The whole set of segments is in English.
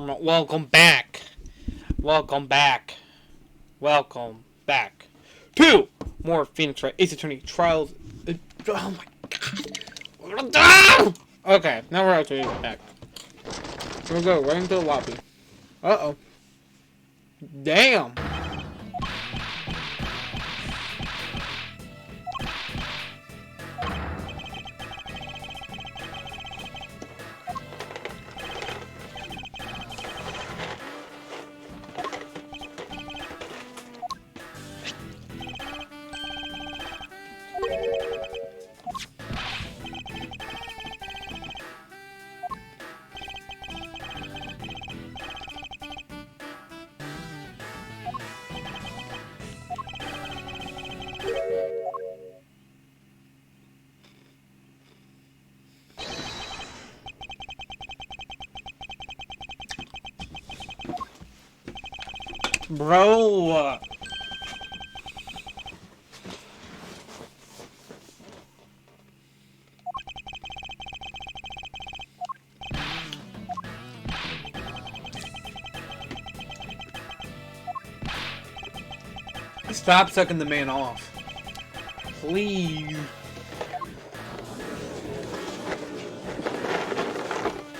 gentlemen, welcome back. Welcome back. Welcome back to more Phoenix Wright Ace Attorney Trials. Oh my god. Okay, now we're actually back. We'll go right into the lobby. Uh-oh. Damn. Bro. Stop sucking the man off. Please.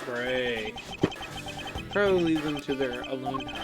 Great. Probably leave them to their alone time.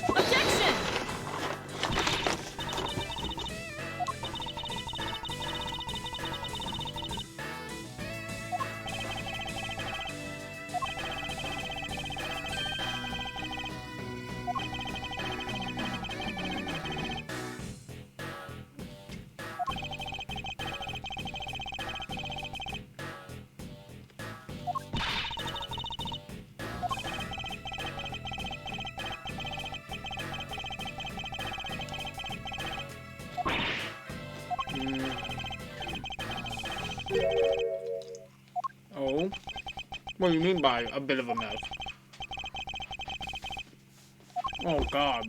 Objection! Oh? What do you mean by a bit of a mess? Oh god.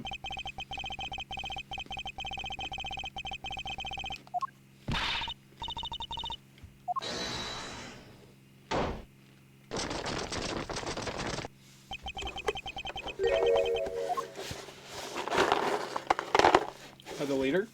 As a leader?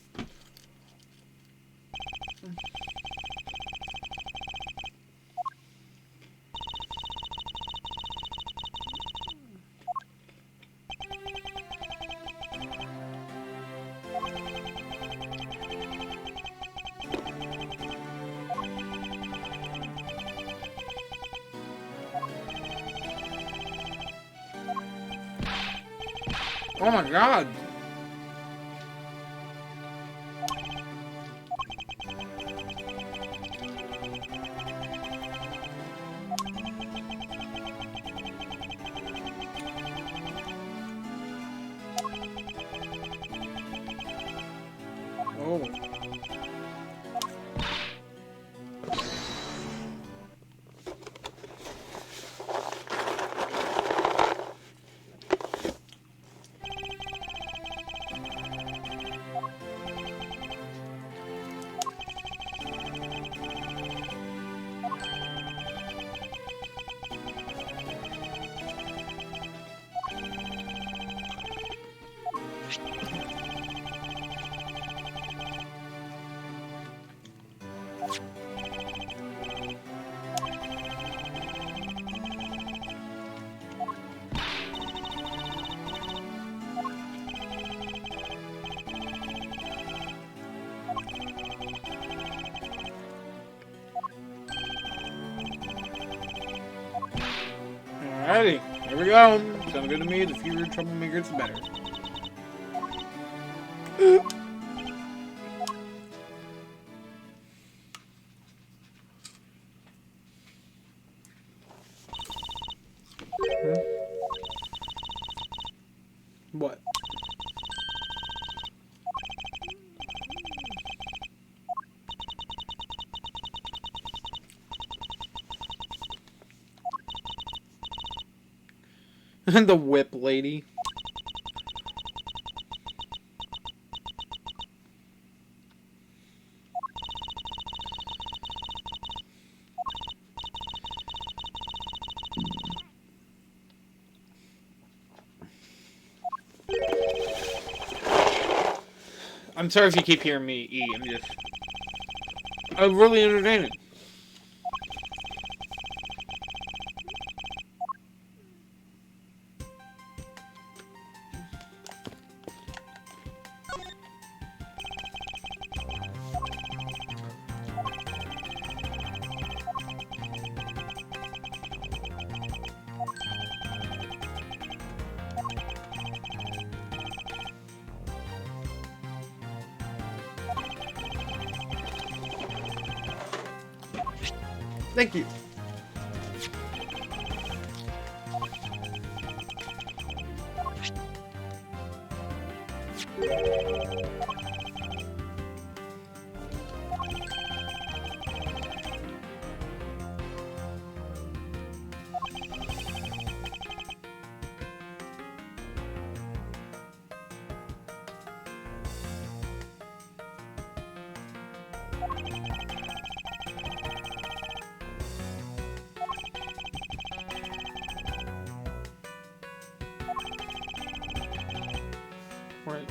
Oh my god! Oh. Alrighty, here we go. Sounds good to me. The fewer troublemakers, the better. The whip lady. I'm sorry if you keep hearing me eat. I'm really entertaining. Thank you. Right.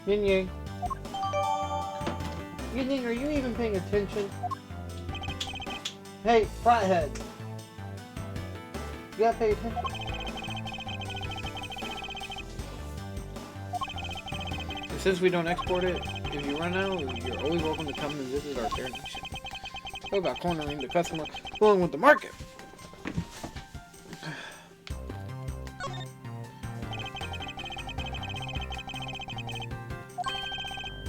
Yin Yang. Yin Yang, are you even paying attention? Hey, flathead. You gotta pay attention. And since we don't export it, if you run out, you're always welcome to come and visit our fair nation. Go about cornering the customer along with the market.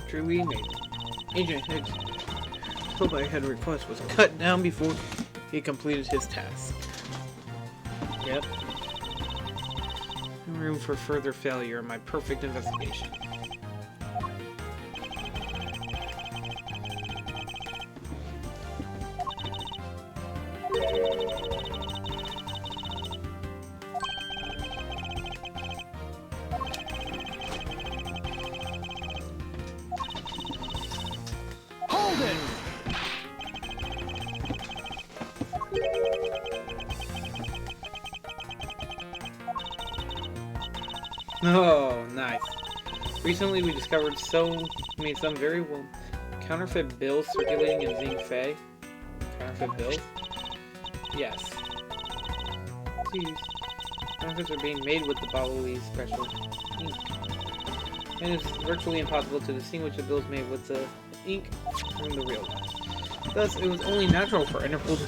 Truly made it. Agent Hicks' Tobyhead request was cut down before he completed his task. Yep. No room for further failure in my perfect investigation. Oh, nice. Recently we discovered some very well counterfeit bills circulating in Zing Fei. Counterfeit bills? Yes. Please. Counterfeits are being made with the Bali special ink. And it's virtually impossible to distinguish the bills made with the ink from the real ones. Thus, it was only natural for Interpol to...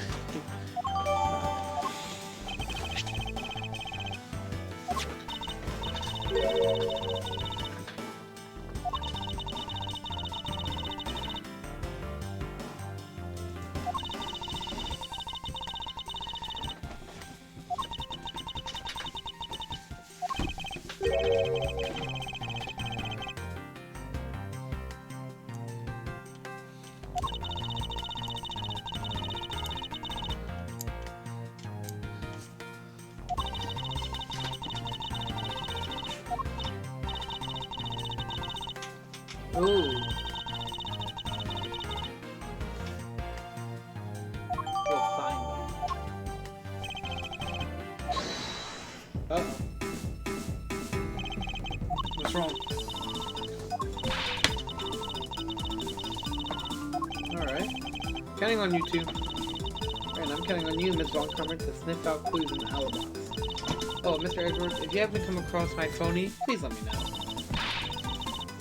Ooh. We'll find them. Oh. What's wrong? Alright. Counting on you two. And I'm counting on you, Miss Von Karmer, to sniff out clues in the alibis. Oh, Mr. Edgeworth, if you happen to come across my phony, please let me know.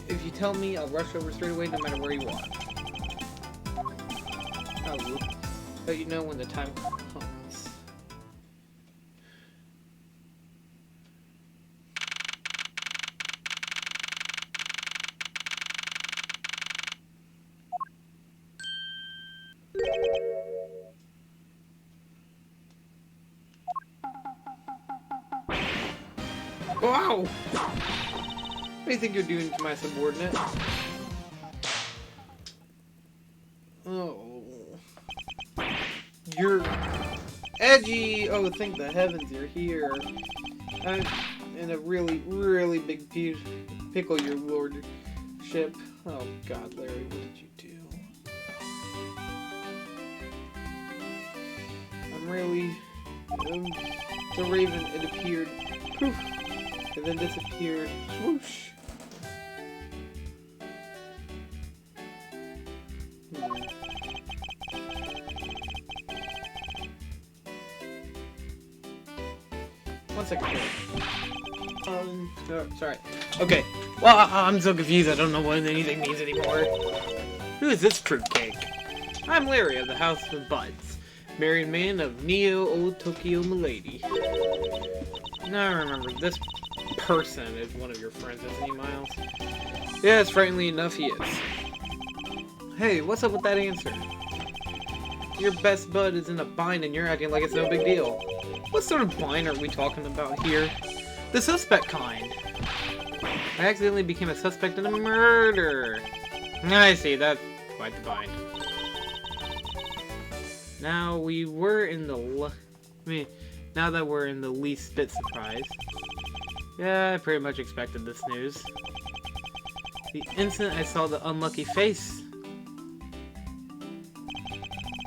If you tell me, I'll rush over straight away no matter where you are. I will let you know when the time comes. Wow! What do you think you're doing to my subordinate? You're edgy. Oh, think the heavens, you're here. I'm in a really, really big pickle, your lordship. Oh God, Larry, what did you do? I'm really... the raven, it appeared. Poof. And then disappeared. Swoosh. One second. Sorry. Okay. Well, I'm so confused. I don't know what anything means anymore. Who is this fruitcake? I'm Larry of the House of Buds, married man of Neo Old Tokyo Milady. Now I remember, this person is one of your friends, isn't he, Miles? Yes, frighteningly enough, he is. Hey, what's up with that answer? Your best bud is in a bind and you're acting like it's no big deal. What sort of bind are we talking about here? The suspect kind. I accidentally became a suspect in a murder. I see, that's quite the bind. Now we were in the now that we're in the least bit surprised. Yeah, I pretty much expected this news. The instant I saw the unlucky face.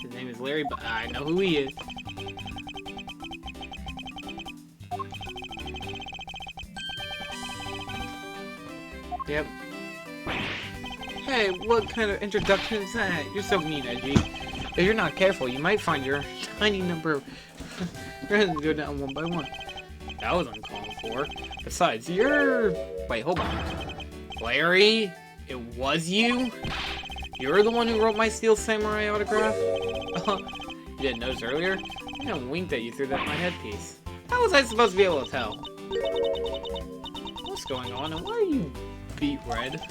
His name is Larry, but I know who he is. Yep. Hey, what kind of introduction is that? You're so mean, Edgy. If you're not careful, you might find your tiny number of friends go down one by one. That was uncalled for. Besides, you're... Wait, hold on. Larry? It was you? You're the one who wrote my Steel Samurai autograph? You didn't notice earlier? I kind of winked at you through my headpiece. How was I supposed to be able to tell? What's going on, and why are you beet red?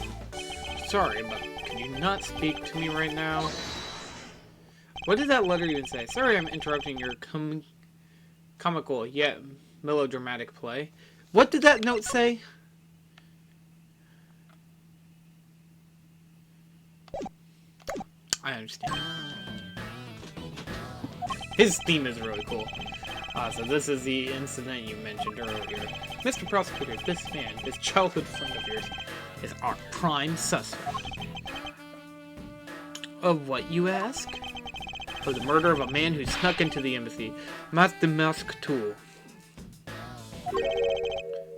Sorry, but can you not speak to me right now? What did that letter even say? Sorry I'm interrupting your comical yet melodramatic play. What did that note say? I understand. His theme is really cool. So this is the incident you mentioned earlier. Mr. Prosecutor, this man, this childhood friend of yours, is our prime suspect. Of what, you ask? For the murder of a man who snuck into the embassy. Master Mask Tool.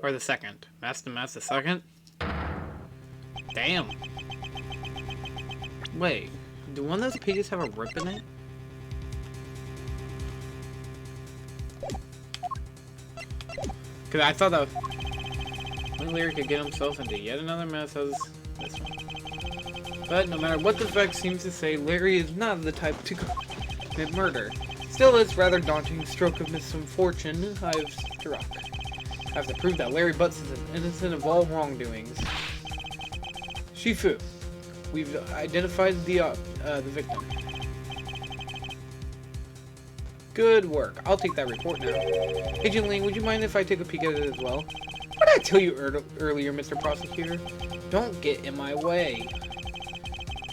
Or the second. Master Mask the second? Damn. Wait, do one of those pages have a rip in it? Because I thought that one Larry could get himself into yet another mess as this one. But no matter what the fact seems to say, Larry is not the type to commit murder. Still, it's rather daunting stroke of misfortune I've struck. I have to prove that Larry Butts is innocent of all wrongdoings. Shifu, we've identified the victim. Good work. I'll take that report now. Agent Ling, would you mind if I take a peek at it as well? What did I tell you earlier, Mr. Prosecutor? Don't get in my way.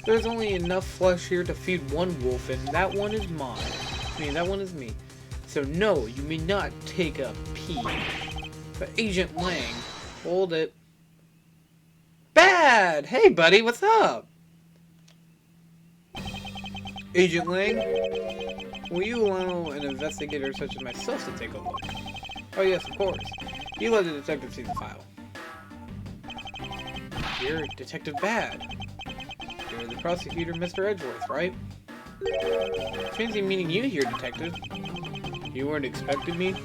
There's only enough flesh here to feed one wolf, and that one is mine. That one is me. So no, you may not take a peek. But Agent Lang, hold it. Bad! Hey buddy, what's up? Agent Lang, will you allow an investigator such as myself to take a look? Oh yes, of course. You let the detective see the file. You're Detective Bad. You're the prosecutor, Mr. Edgeworth, right? Fancy meeting you here, Detective. You weren't expecting me?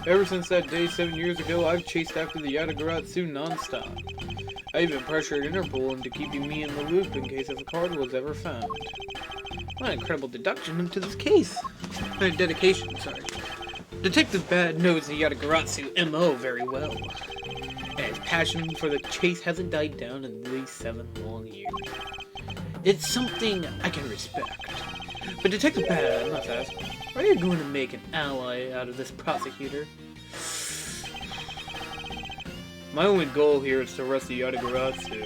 Ever since that day 7 years ago, I've chased after the Yatagarasu non-stop. I even pressured Interpol into keeping me in the loop in case if a card was ever found. What an incredible dedication to this case. Dedication, sorry. Detective Bad knows the Yatagarasu MO very well. And his passion for the chase hasn't died down in these 7 long years. It's something I can respect. But Detective Bad, I must ask, are you going to make an ally out of this prosecutor? My only goal here is to arrest the Yatagarasu.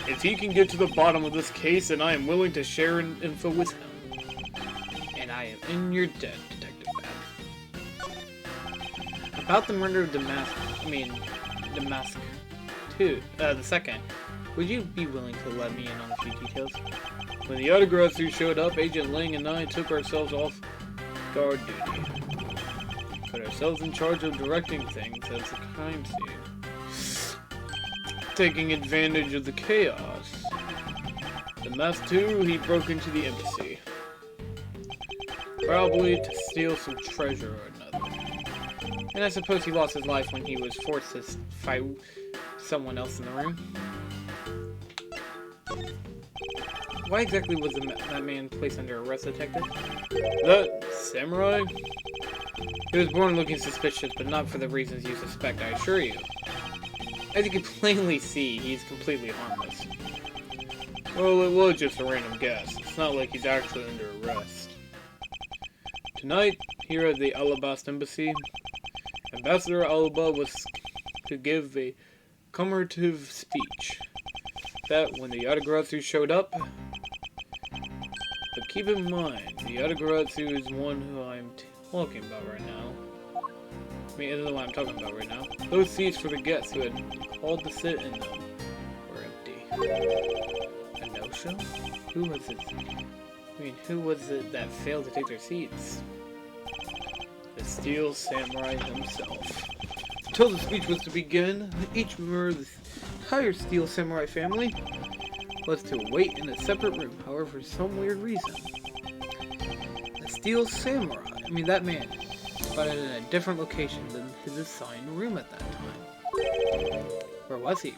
If he can get to the bottom of this case, then I am willing to share info with him. And I I am in your debt, Detective Bab. About the murder of Damask 2, the second, would you be willing to let me in on a few details? When the Autograph showed up, Agent Ling and I took ourselves off guard duty. Put ourselves in charge of directing things as a crime scene. Taking advantage of the chaos. Damask 2, he broke into the embassy. Probably to steal some treasure or another. And I suppose he lost his life when he was forced to fight someone else in the room. Why exactly was that man placed under arrest, Detective? That samurai? He was born looking suspicious, but not for the reasons you suspect, I assure you. As you can plainly see, he's completely harmless. Well, it was just a random guess. It's not like he's actually under arrest. Tonight, here at the Alabasta Embassy, Ambassador Alaba was to give a commemorative speech. That when the Yatagarasu showed up. But keep in mind, the Yatagarasu is one who I'm talking about right now. I mean, isn't the one I'm talking about right now. Those seats for the guests who had called to sit in them were empty. A no-show? Who was it? Who was it that failed to take their seats? The Steel Samurai himself. Until the speech was to begin, each member of the entire Steel Samurai family was to wait in a separate room. However, for some weird reason, the Steel Samurai, that man, spotted in a different location than his assigned room at that time. Where was he?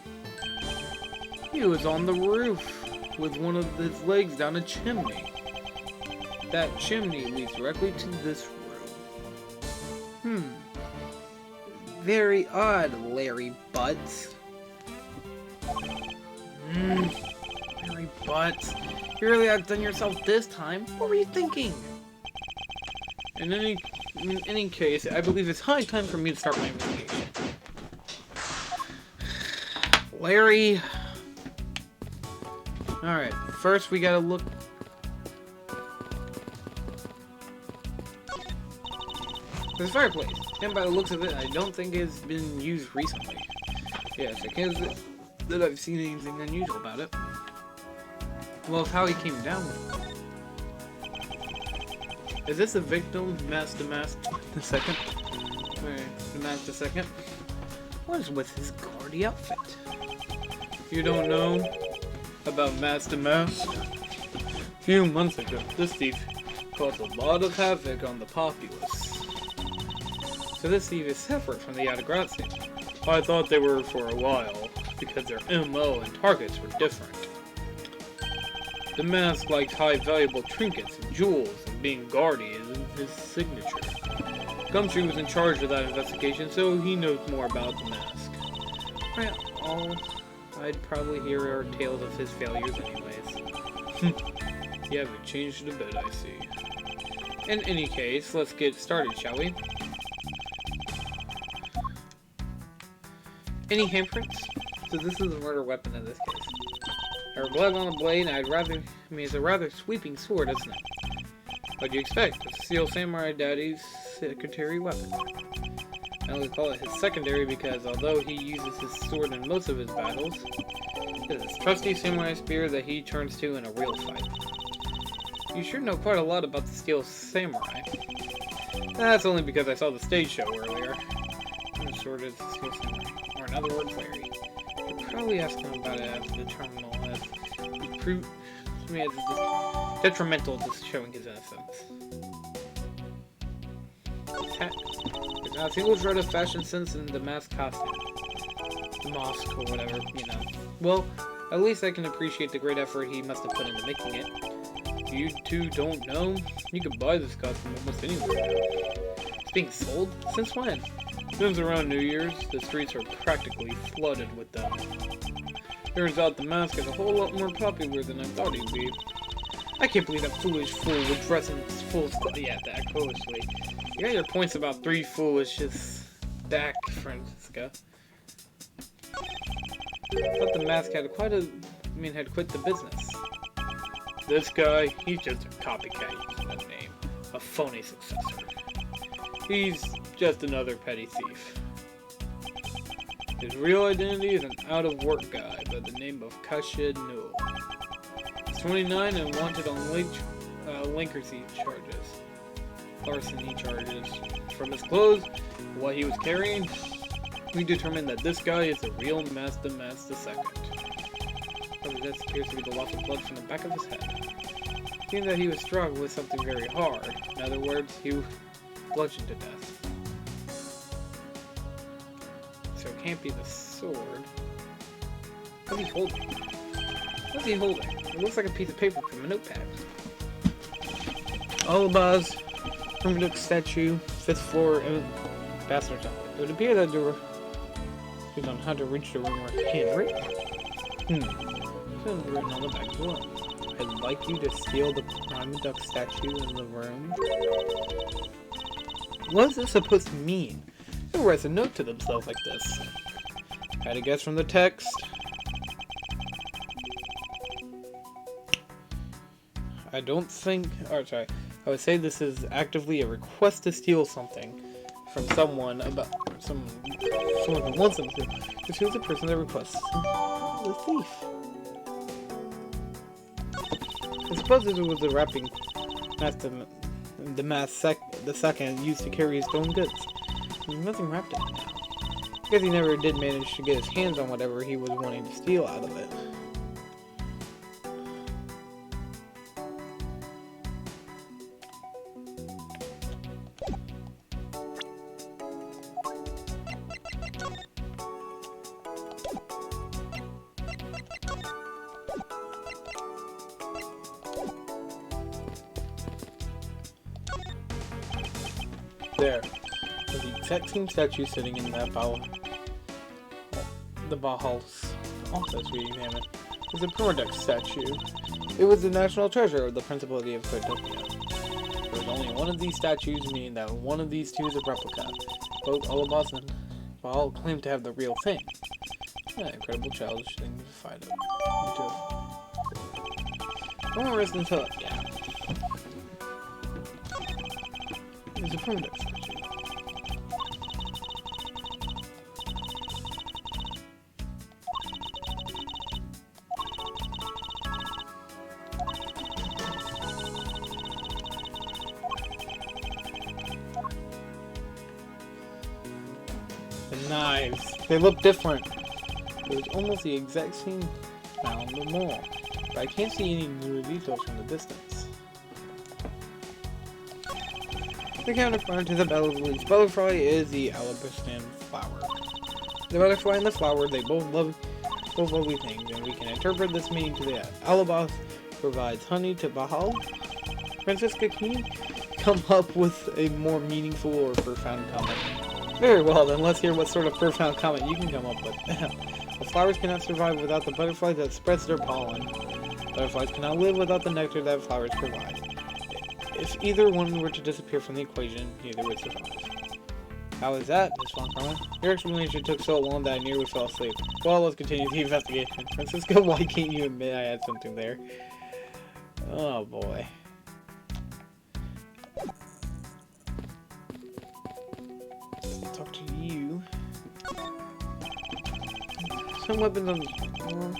He was on the roof with one of his legs down a chimney. That chimney leads directly to this room. Very odd, Larry Butts. Larry Butts. You really outdone yourself this time. What were you thinking? In any case, I believe it's high time for me to start my investigation. Larry. Alright, first we gotta look. This fireplace, and by the looks of it, I don't think it's been used recently. Yes, I can't say that I've seen anything unusual about it. Well, of how he came down with it. Is this a victim, Master the Second? Master Second? What is with his gaudy outfit? You don't know about Master Mask? A few months ago, this thief caused a lot of havoc on the populace. So this thief is separate from the Yatagarasu. I thought they were for a while, because their MO and targets were different. The mask liked high valuable trinkets and jewels, and being guardy is his signature. Gumshoe was in charge of that investigation, so he knows more about the mask. I'd probably hear our tales of his failures anyways. You haven't changed a bit, I see. In any case, let's get started, shall we? Any handprints? So this is a murder weapon in this case. Her blood on a blade, it's a rather sweeping sword, isn't it? What do you expect? It's Steel Samurai Daddy's secondary weapon. I only call it his secondary because although he uses his sword in most of his battles, it's his trusty samurai spear that he turns to in a real fight. You sure know quite a lot about the Steel Samurai. That's only because I saw the stage show earlier. What sword is the Steel Samurai? Or in other words, Larry. You're probably asking about it after the terminal has proved to me as detrimental to showing his innocence. There's not a single shred of fashion sense in the mask costume. The mosque or whatever, Well, at least I can appreciate the great effort he must have put into making it. You two don't know? You can buy this costume almost anywhere now. It's being sold? Since when? Since around New Year's, the streets are practically flooded with them. Turns out the mask is a whole lot more popular than I thought he'd be. I can't believe that foolish fool would dress in full clothes. Yeah, that closely. You got your points about three foolish back, Francisca. I thought the mask had quit the business. This guy, he's just a copycat using that name. a phony successor. He's just another petty thief. His real identity is an out-of-work guy by the name of Kashid Newell. He's 29 and wanted on larceny charges. From his clothes, what he was carrying, we determined that this guy is the real Master II. But this appears to be the loss of blood from the back of his head. It seems that he was struck with something very hard. In other words, he was bludgeoned to death. So it can't be the sword. What's he holding? What's he holding? It looks like a piece of paper from a notepad. Alibaz, primitive statue, 5th floor, bastard. It would appear that there were clues on how to reach the room where handwritten. Something written on the back below. I'd like you to steal the prime duck statue in the room. What is this supposed to mean? Who writes a note to themselves like this? Had to guess from the text. I don't think... Oh, sorry. I would say this is actively a request to steal something from someone about... Someone who wants them to. Because who's the person that requests? The thief. I suppose this was the wrapping the second used to carry his stolen goods. There's nothing wrapped in it now. I guess he never did manage to get his hands on whatever he was wanting to steal out of it. There. The exact same statue sitting in that the Bahal's office we examined. It's a permadex statue. It was the national treasure of the Principality of Cortopia. There was only one of these statues, meaning that one of these two is a replica. Both Alabas and Bahal claim to have the real thing. Yeah, incredible childish thing to find it. I won't rest until... Yeah. It's a permadex statue. The knives. They look different. It was almost the exact same found in the mall. But I can't see any new details from the distance. The counterpart to the butterfly is the alabastine flower. The butterfly and the flower, they both lovely things, and we can interpret this meaning to the alabas provides honey to Bahal. Francisca, can you come up with a more meaningful or profound comment? Very well, then let's hear what sort of profound comment you can come up with. The flowers cannot survive without the butterfly that spreads their pollen. Butterflies cannot live without the nectar that flowers provide. If either one were to disappear from the equation, neither would survive. How is that, Miss Von Karma? Your explanation took so long that I nearly fell asleep. Well, let's continue the investigation. Francisco, why can't you admit I had something there? Oh boy. Talk to you. Some weapons on the floor.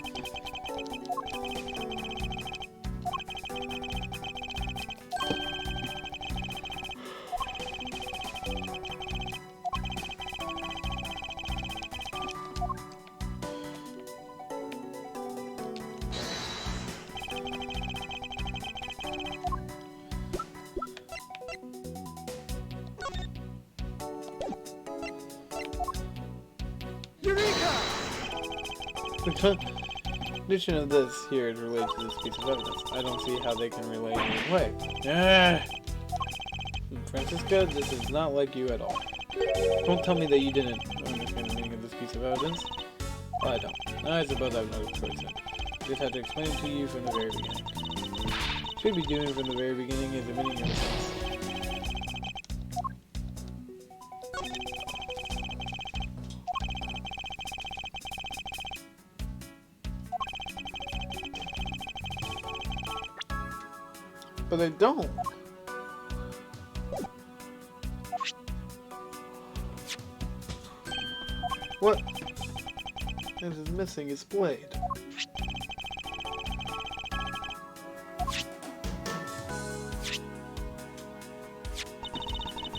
The condition of this here is related to this piece of evidence. I don't see how they can relate in any way. Francisca, this is not like you at all. Don't tell me that you didn't understand the meaning of this piece of evidence. Well, I don't. I suppose I have no choice then. I just had to explain it to you from the very beginning. Should be doing from the very beginning is admitting your mistakes. But I don't. This is missing its blade.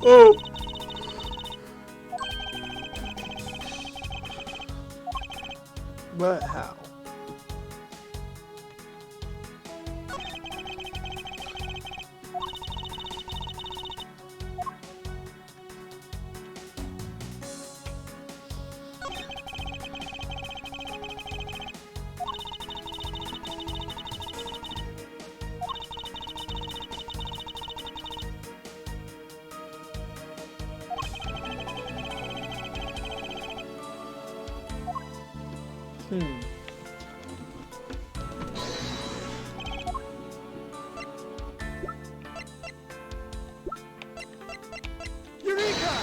Oh! But how? Eureka!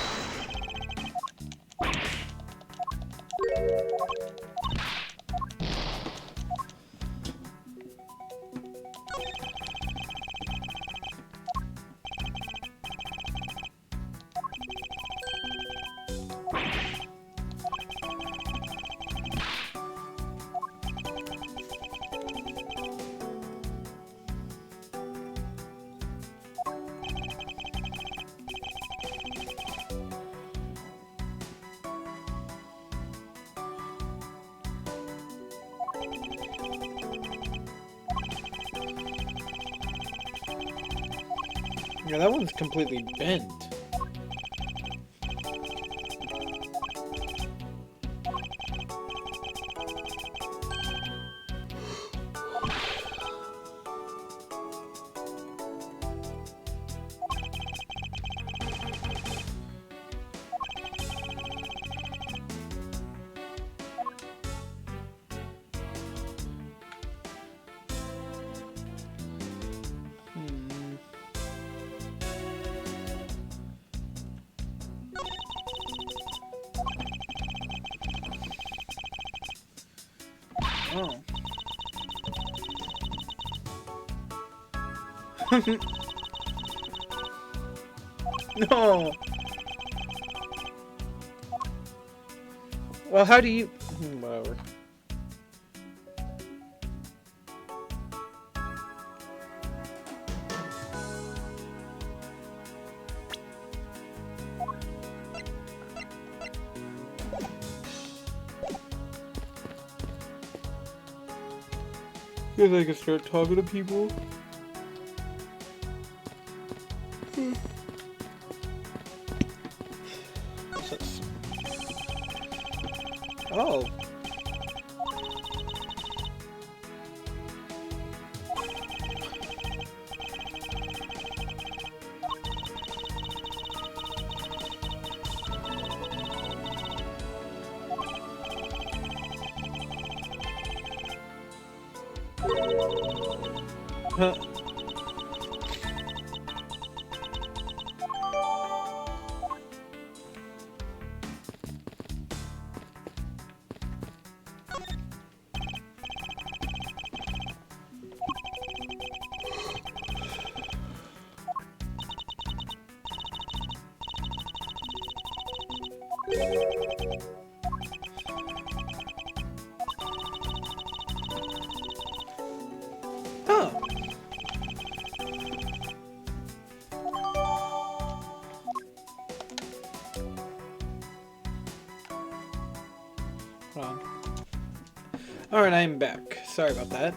Yeah, that one's completely bent. Oh. No. Well, how do you... Whatever. Guess I can start talking to people. What's this? Oh. Huh. Oh. Hold on. Alright, I'm back. Sorry about that.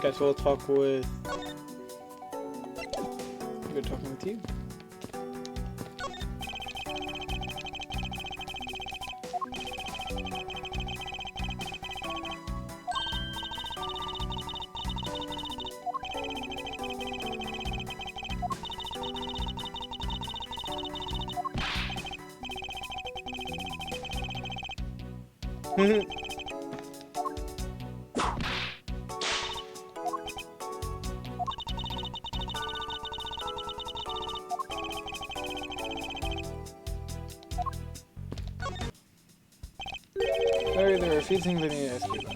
Guess we'll talk with... We're talking with you. Sorry, there are a few things I need to ask you about.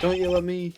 Don't yell at me.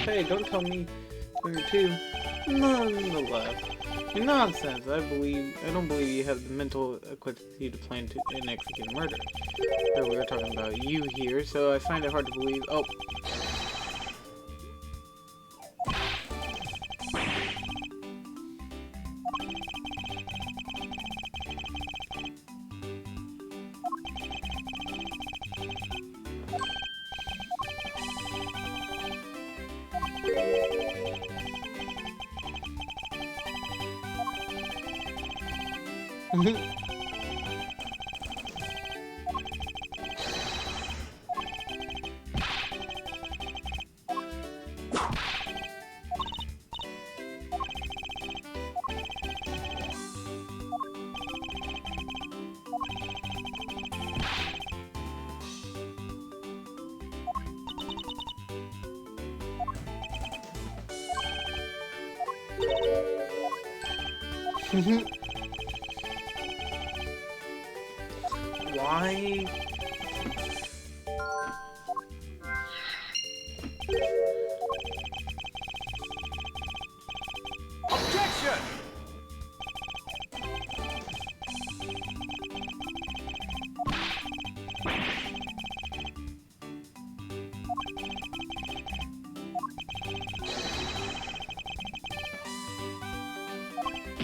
Hey, don't tell me you're too. Nonetheless, in nonsense, I don't believe you have the mental acuity to plan to and execute a murder. But we were talking about you here, so I find it hard to believe. Oh. Why? Objection!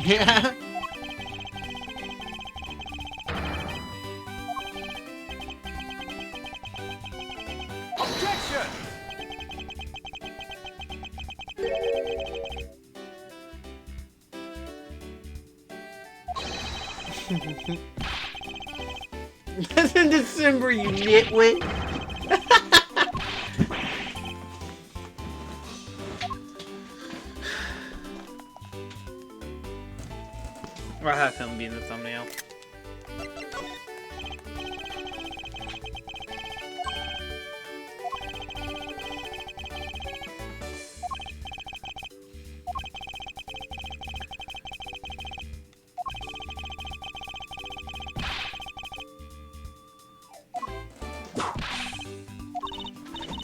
Yeah. Objection! That's in December, you nitwit. Or I have him be in the thumbnail.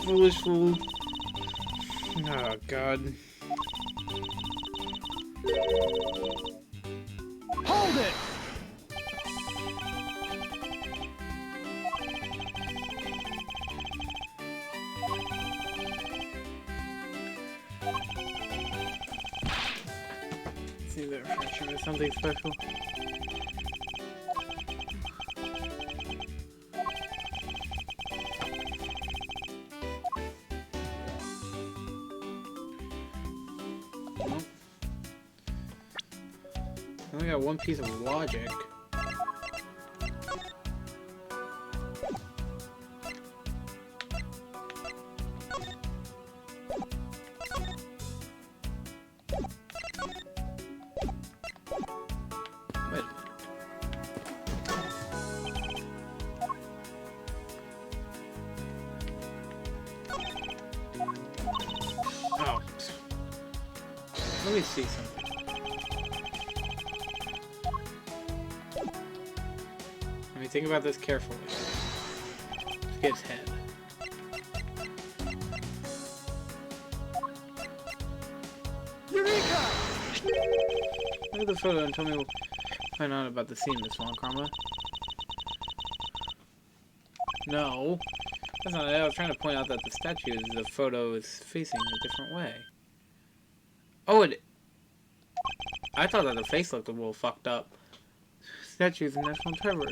Foolish fool. Oh, God. Hold it! See that reflection is something special. I only got one piece of logic. Wait. Oh. Let me see something. Let me think about this carefully. Let's get his head. Eureka! Look at the photo and tell me what find out about the scene, Miss Von Karma. No. That's not it. I was trying to point out that the statue is the photo is facing a different way. Oh, I thought that the face looked a little fucked up. statues in National Trevor.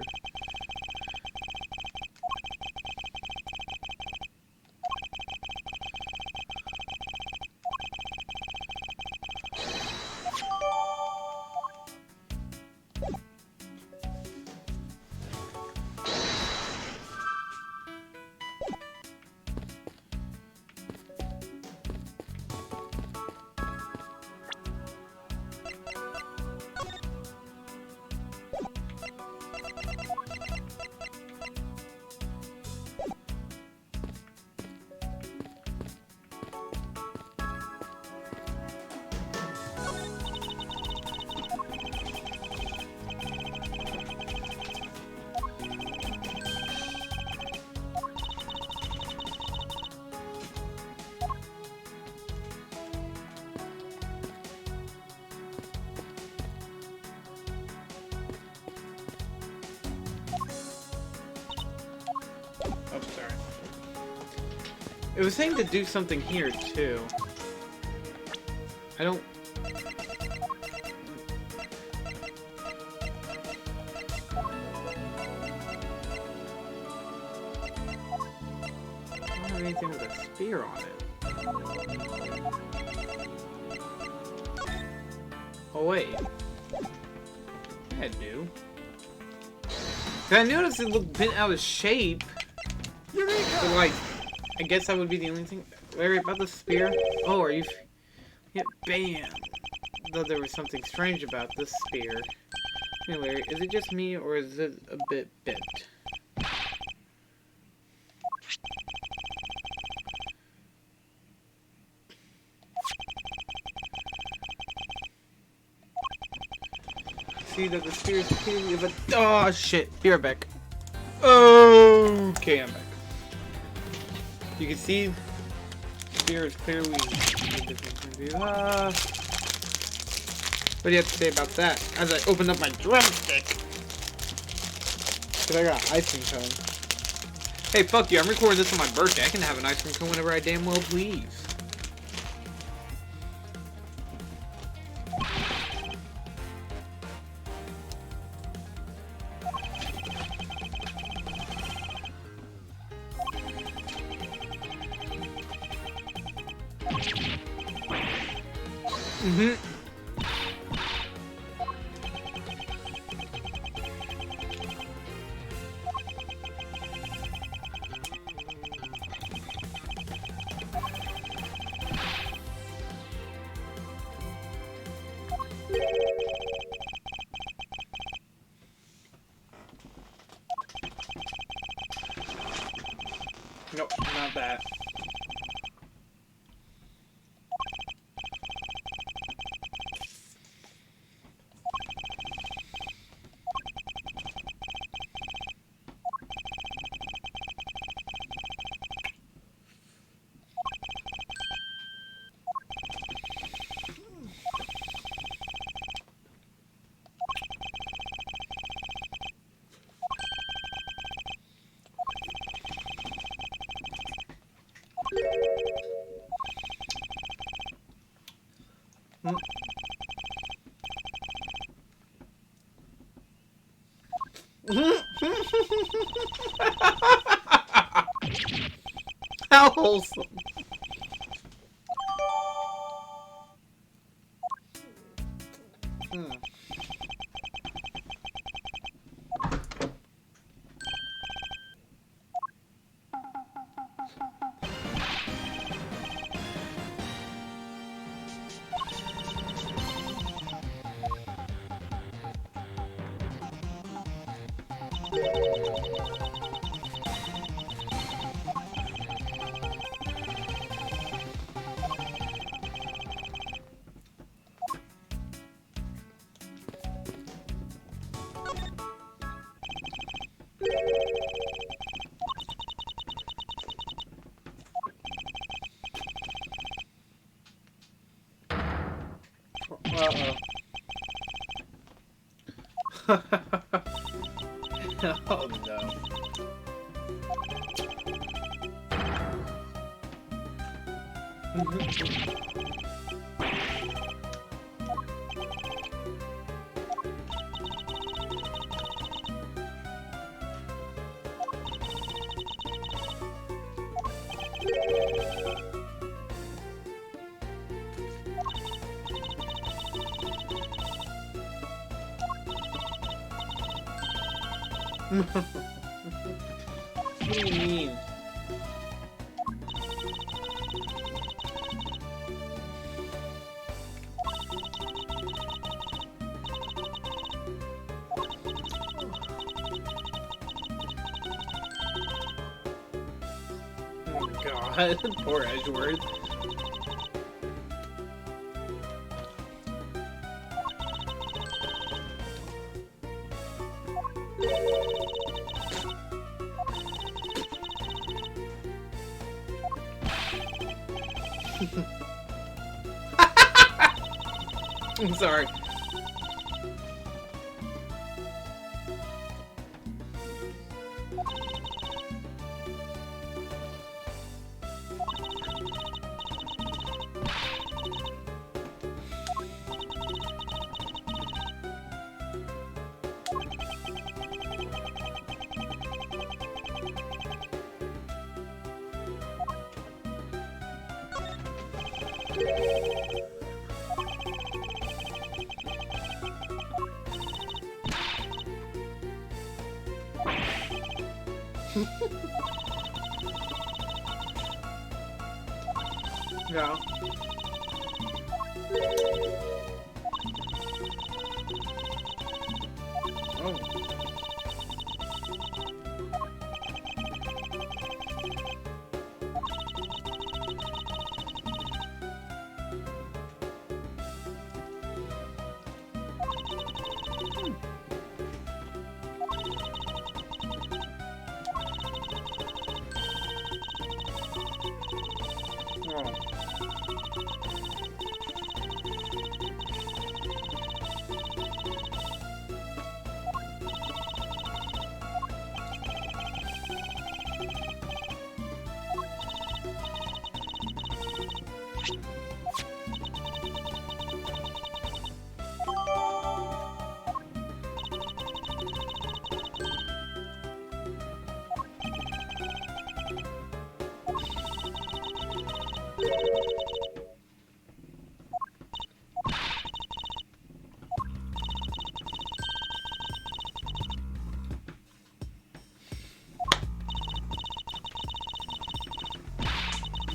Oh, sorry. It was saying to do something here, too. I don't... I don't have anything with a spear on it. Oh, wait. I do. 'Cause I noticed it looked bent out of shape. But, like, I guess that would be the only thing. Larry, about the spear? Oh, are you... Yeah, bam! Though there was something strange about this spear. Hey, Larry, is it just me, or is it a bit bent? See that the spear is clearly of a... Oh, shit! Be right back. Okay, I'm back. You can see the spear is clearly... What do you have to say about that? As I open up my drumstick. Cause I got ice cream cone. Hey, fuck you, I'm recording this on my birthday. I can have an ice cream cone whenever I damn well please. Nope, not that. How wholesome. Oh no. What do you mean? Oh god, poor Edgeworth. I'm sorry. Yeah. Oh. Oh.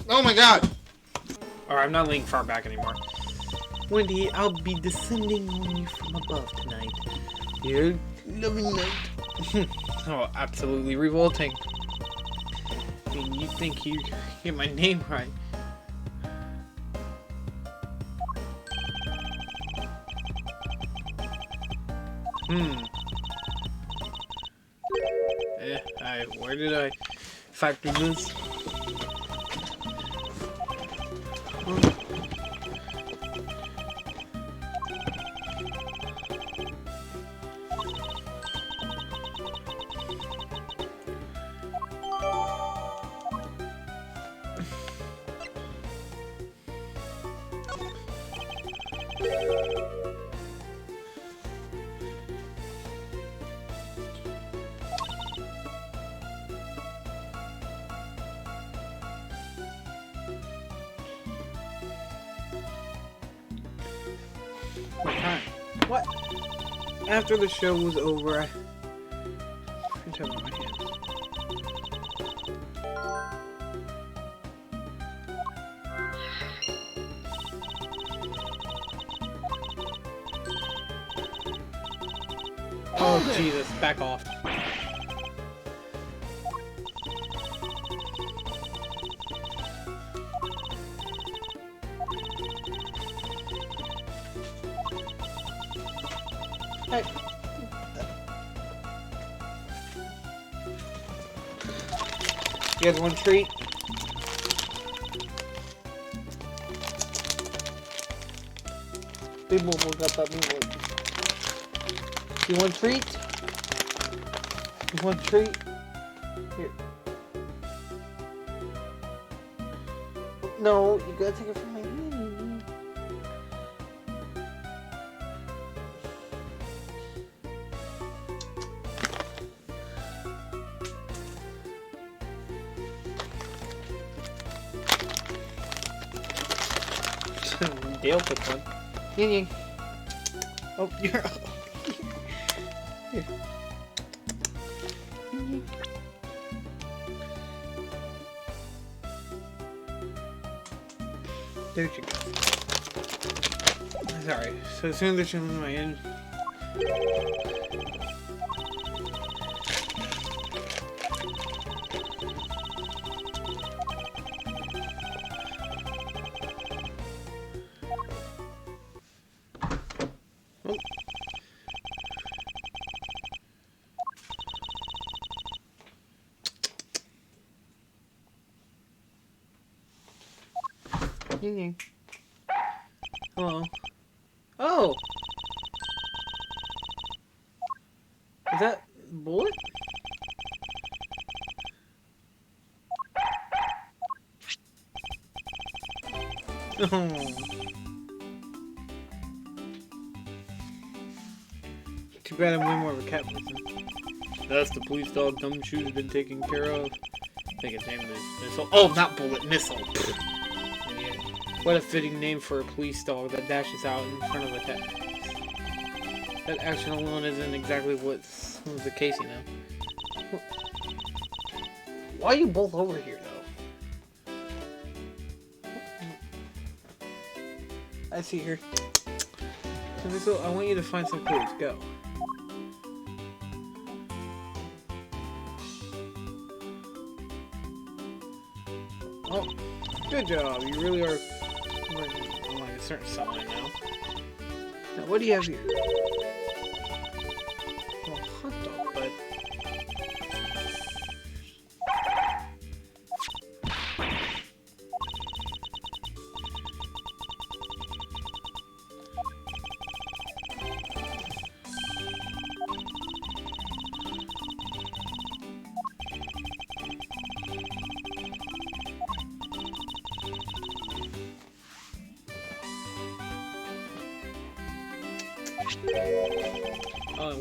Oh my god! Alright, I'm not laying far back anymore. Wendy, I'll be descending on you from above tonight. Your loving night. Oh, absolutely revolting. I mean, you think you get my name right. Where did I factor this? What? After the show was over, I turned on my hands. Oh Jesus! Back off. Hey. You guys want a treat? Big Bobo got that big boy. You want a treat? You want a treat? Here. No, you gotta take it from my hand. Dale took one. Ying ying. Oh, you're. Here. There she goes. Sorry. So as soon as she's in my end. Oh. Ying ying. Hello. Oh! Is that bullet? Oh. Too bad I'm way more of a cat person. That's the police dog Gumshoe's been taken care of. I think its name is Missile. Oh, not Bullet, Missile. Idiot. What a fitting name for a police dog that dashes out in front of a cat. That action alone isn't exactly what's the case, you know. Why are you both over here, though? I see her. So, Missile, I want you to find some clues. Go. Oh, good job. You really are like a certain something now. Now, what do you have here? Oh, hot dog, bud.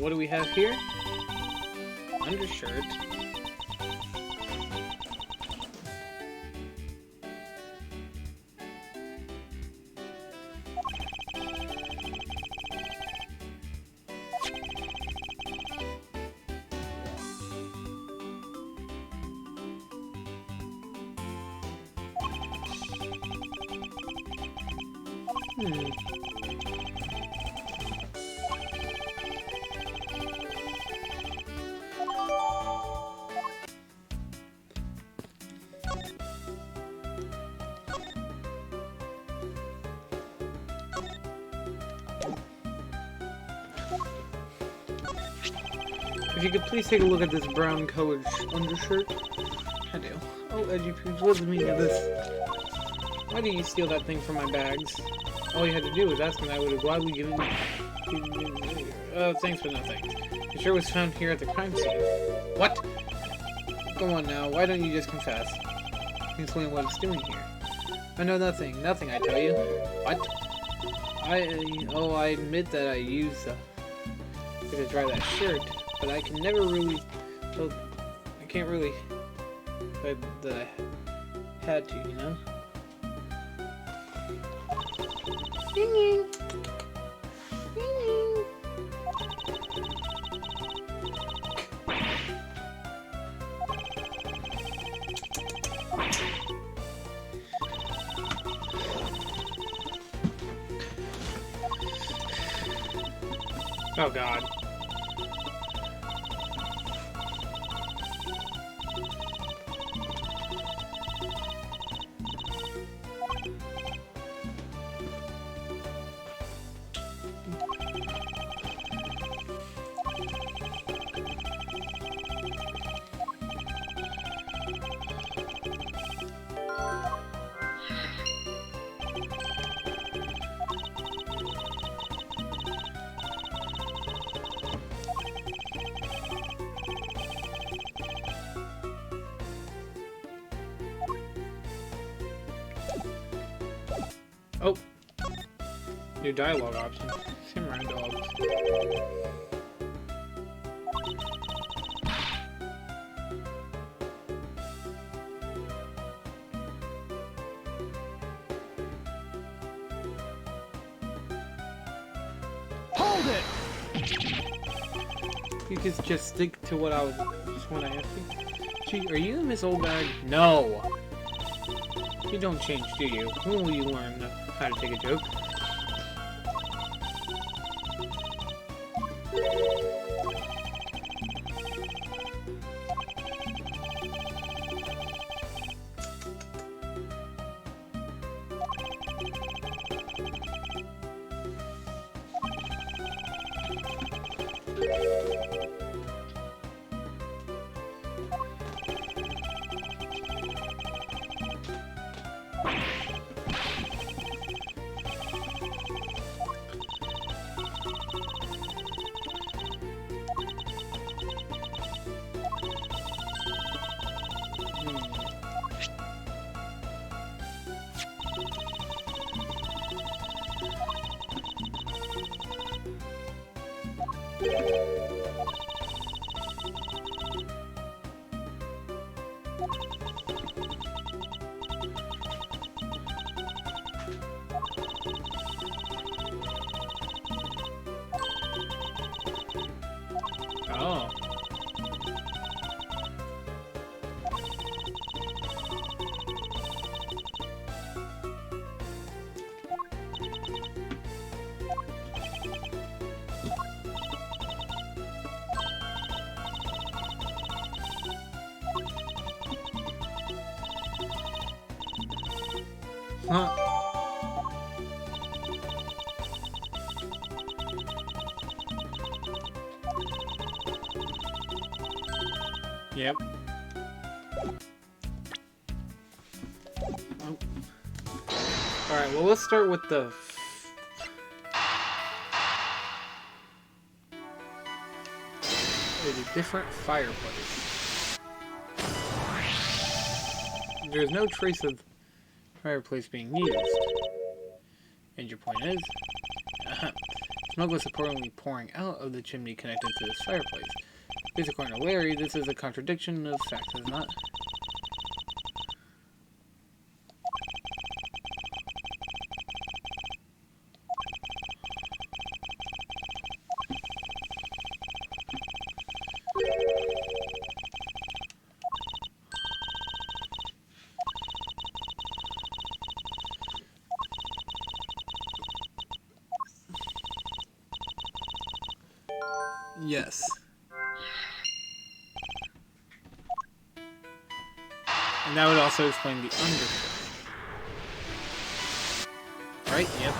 What do we have here? Undershirt. If you could please take a look at this brown colored undershirt. I do. Oh, Edgy Poops, what's the meaning of this? Why do you steal that thing from my bags? All you had to do was ask and I would have gladly given thanks but no thanks. The shirt was found here at the crime scene. What? Go on now, why don't you just confess? Explain what it's doing here. I know nothing. Nothing, I tell you. What? I admit that I used to dry that shirt, but I can never really, I can't really, that I had to, you know? Oh God. Oh, new dialogue option. Samurai dogs. Hold it! You could just stick to what I asked you. Gee, are you Miss Oldbag? No. You don't change, do you? When will you learn how to take a joke? Oh. Huh. Yep. Oh. Alright, well, let's start with the... There's a different fireplace. There's no trace of fireplace being used. And your point is? Smoke was supposedly pouring out of the chimney connected to this fireplace. At least according to Larry, this is a contradiction of fact, is it not? Yes. And that would also explain the understory. Right? Yep.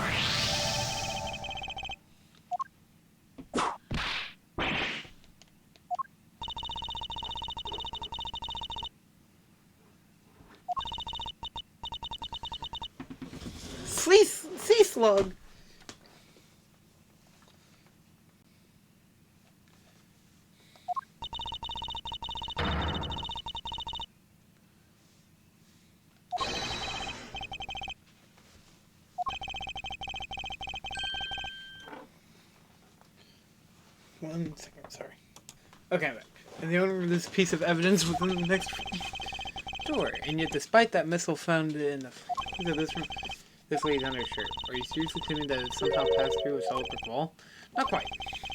Sea slug! One second, sorry. Okay, I'm back. And the owner of this piece of evidence was in the next door. And yet, despite that missile found in the floor of this room, this lady's undershirt. Are you seriously claiming that it somehow passed through a solid brick wall? Not quite.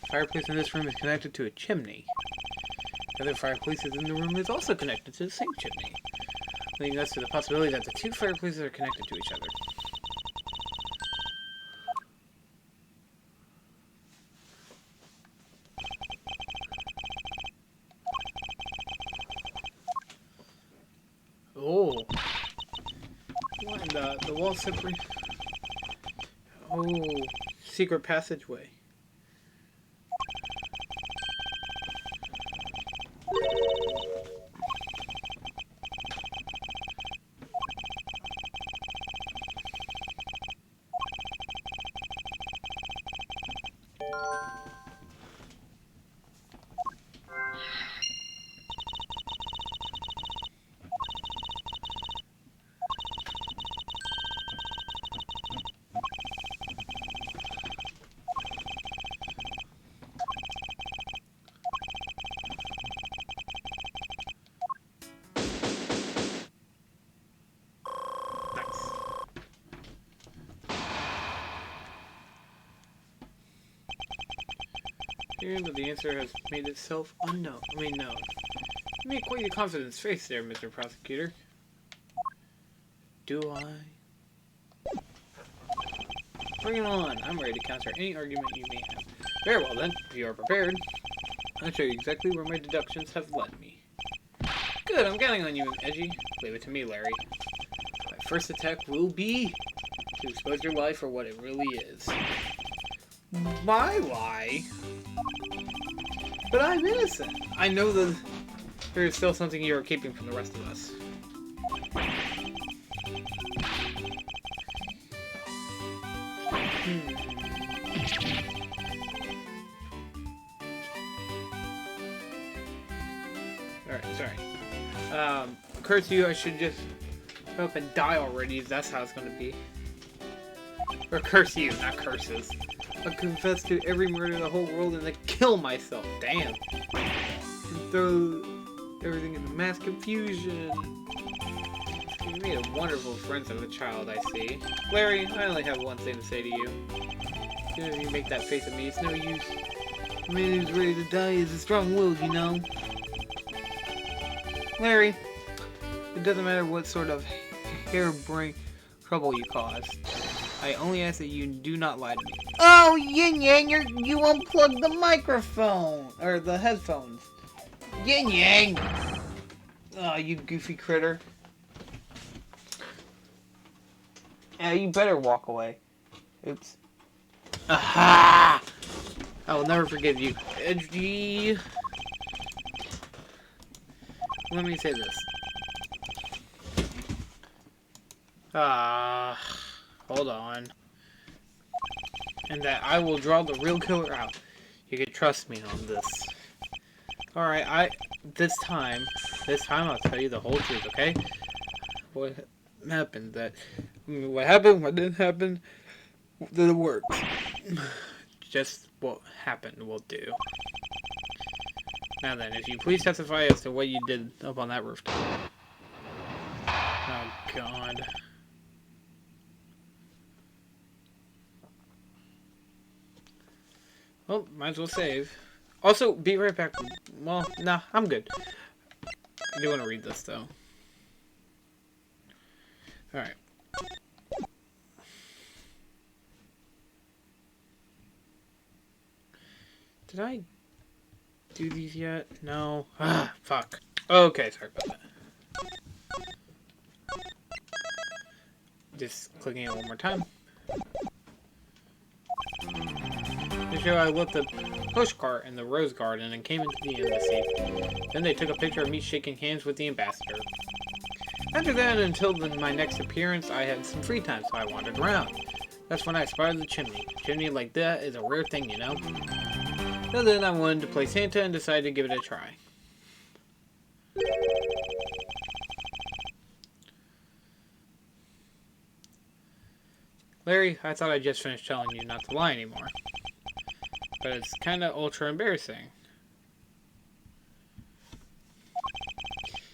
The fireplace in this room is connected to a chimney. The other fireplaces in the room is also connected to the same chimney, leading us to the possibility that the two fireplaces are connected to each other. Oh. And the wall separate. Oh, secret passageway. But the answer has made itself unknown. known. You made quite a confidence face there, Mr. Prosecutor. do I? Bring it on. I'm ready to counter any argument you may have. Very well then, if you are prepared. I'll show you exactly where my deductions have led me. Good, I'm counting on you, Edgy. Leave it to me, Larry. My first attack will be to expose your life for what it really is. My lie? But I'm innocent. I know that there is still something you are keeping from the rest of us. Alright, sorry. Curse you, I should just up and die already. That's how it's gonna be. Or curse you, not curses. I'll confess to every murder in the whole world and then kill myself. Damn. And throw everything into mass confusion. You made a wonderful friend as a child, I see. Larry, I only have one thing to say to you. As soon as you make that face at me, it's no use. The man who's ready to die is a strong-willed, you know. Larry, it doesn't matter what sort of harebrained trouble you cause. I only ask that you do not lie to me. Oh, Yin Yang, you unplugged the microphone! Or the headphones. Yin Yang! Oh, you goofy critter. Yeah, you better walk away. Oops. Aha! I will never forgive you. Edgy. Let me say this. Hold on. And that I will draw the real killer out. You can trust me on this. Alright, this time I'll tell you the whole truth, okay? What happened, what didn't happen, the works. Just what happened will do. Now then, if you please testify as to what you did up on that rooftop. Oh, God. Well, might as well save. Also, be right back. Well, nah, I'm good. I do want to read this, though. Alright. Did I do these yet? No. Ah, fuck. Okay, sorry about that. Just clicking it one more time. To show I left the pushcart in the rose garden and came into the embassy. Then they took a picture of me shaking hands with the ambassador. After that, until my next appearance, I had some free time, so I wandered around. That's when I spotted the chimney. A chimney like that is a rare thing, you know? So then I wanted to play Santa and decided to give it a try. Larry, I thought I just finished telling you not to lie anymore. But it's kind of ultra embarrassing.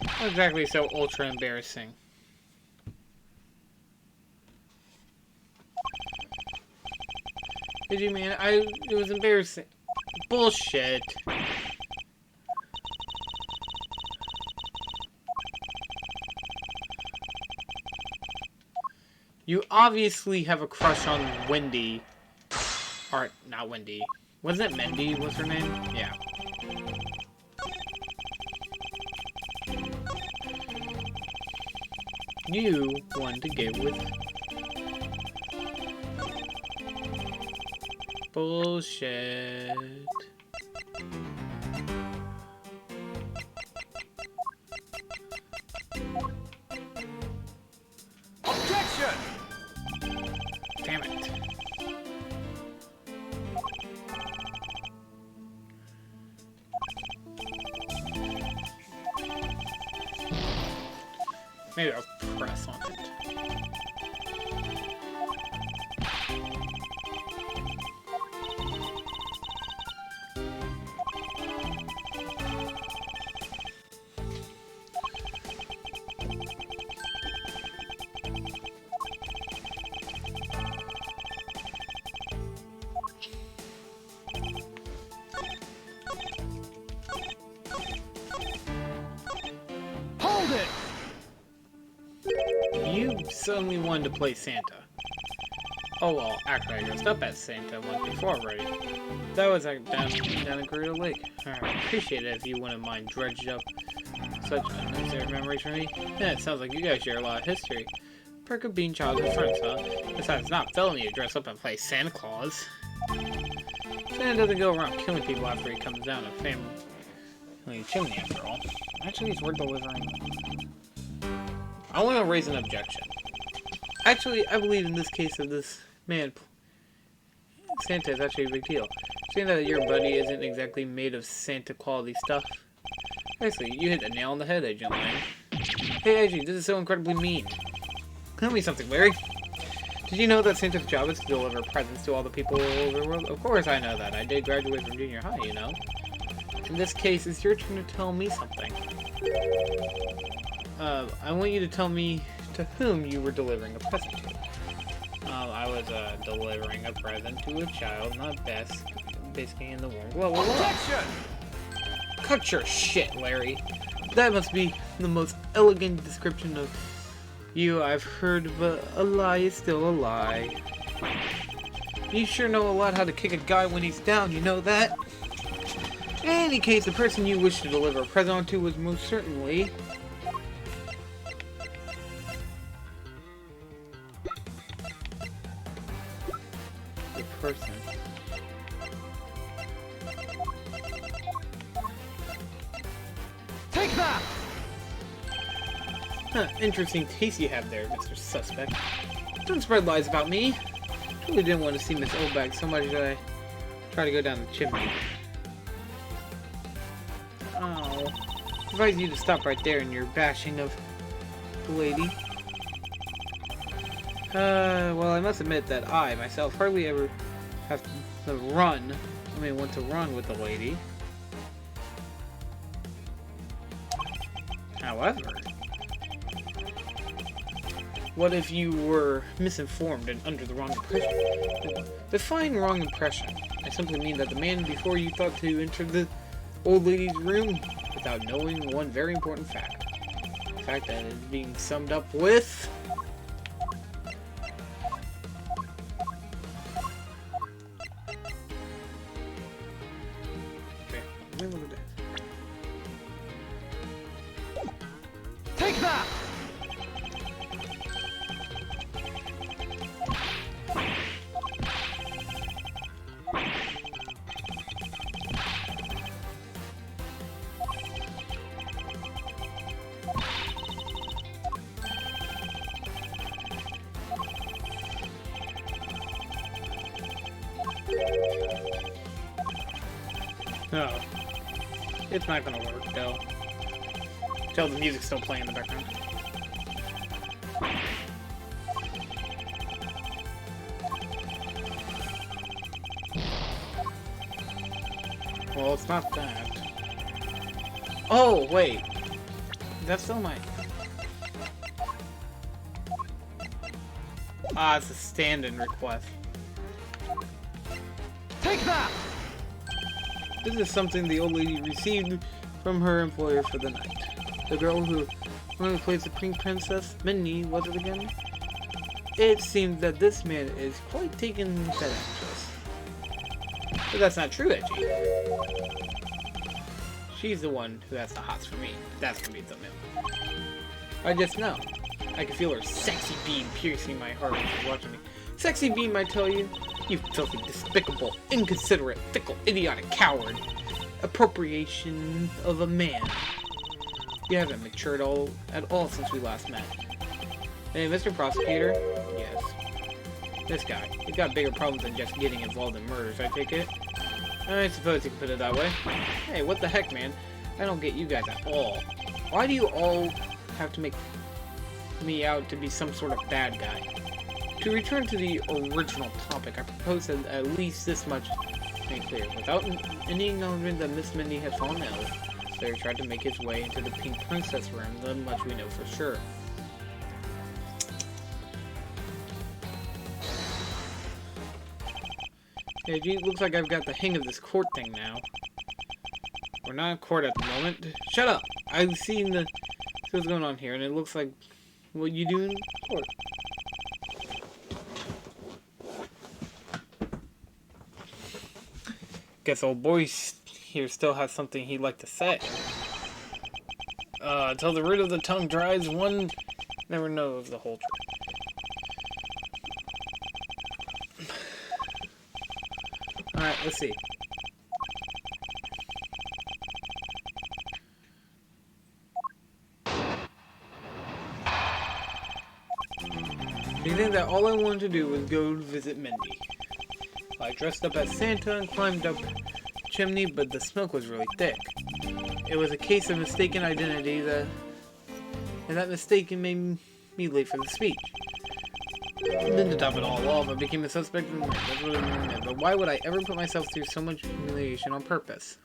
Not exactly so ultra embarrassing. Did you mean it was embarrassing? Bullshit. You obviously have a crush on Wendy. Or, not Wendy. Wasn't it Mendy? What's her name? Yeah. You want to get with... Bullshit. Objection! Damn it. Maybe I'll press on it. Hold it! suddenly wanted to play Santa. Oh well, actually I dressed up as Santa once before already. That was down at Greater Lake. I appreciate it if you wouldn't mind dredged up such unnecessary memories for me. Yeah, it sounds like you guys share a lot of history. Perk of being childhood friends, huh? Besides, it's not felony to dress up and play Santa Claus. Santa doesn't go around killing people after he comes down a family chimney, after all. Actually, it's worth delivering. I want to raise an objection. Actually, I believe in this case of this man, Santa is actually a big deal. Saying that your buddy isn't exactly made of Santa quality stuff. Actually, you hit the nail on the head, Agent Lang. Hey, Agent, this is so incredibly mean. Tell me something, Larry. Did you know that Santa's job is to deliver presents to all the people all over the world? Of course I know that. I did graduate from junior high, you know. In this case, it's your turn to tell me something. I want you to tell me to whom you were delivering a present to. I was delivering a present to a child, not basking in the warm glow. Objection! Cut your shit, Larry. That must be the most elegant description of you I've heard, but a lie is still a lie. You sure know a lot how to kick a guy when he's down, you know that? In any case, the person you wish to deliver a present to was most certainly... the person. Take that! Huh, interesting taste you have there, Mr. Suspect. Don't spread lies about me. Really didn't want to see Miss Oldbag so much that I tried to go down the chimney. Oh. I advise you to stop right there in your bashing of the lady. Well, I must admit that I, myself, hardly ever have to run. Want to run with the lady. However, what if you were misinformed and under the wrong impression? Define wrong impression. I simply mean that the man before you thought to enter the old lady's room without knowing one very important fact. The fact that is being summed up with... Okay, let me look at that. Take that! No. It's not gonna work, though. Tell the music's still playing in the background. Well, it's not that. Oh, wait. That's still my... Ah, it's a stand-in request. Take that! This is something the old lady received from her employer for the night. The girl who normally plays the Pink Princess, Minnie, was it again? It seems that this man is quite taken to that actress. But that's not true, Edgy. She's the one who has the hots for me. That's gonna be the middle. I just know. I can feel her sexy beam piercing my heart when she's watching me. Sexy beam, I tell you. You filthy, despicable, inconsiderate, fickle, idiotic coward. Appropriation of a man. You haven't matured at all since we last met. Hey, Mr. Prosecutor? Yes. This guy. He's got bigger problems than just getting involved in murders, I take it. I suppose you can put it that way. Hey, what the heck, man? I don't get you guys at all. Why do you all have to make me out to be some sort of bad guy? To return to the original topic, I propose that at least this much made clear. Without any acknowledgement that Miss Minnie had fallen ill, Slayer tried to make his way into the Pink Princess room, that much we know for sure. Yeah, it looks like I've got the hang of this court thing now. We're not in court at the moment. Shut up! I've seen what's going on here, and it looks like what you do in court. Guess old boy here still has something he'd like to say. Until the root of the tongue dries, one never knows the whole truth. Alright, let's see. Do you think that all I wanted to do was go visit Mindy? I dressed up as Santa and climbed up the chimney, but the smoke was really thick. It was a case of mistaken identity and that mistake made me late for the speech. Then to top it all off, I became a suspect in the murder. That's what I meant. But why would I ever put myself through so much humiliation on purpose?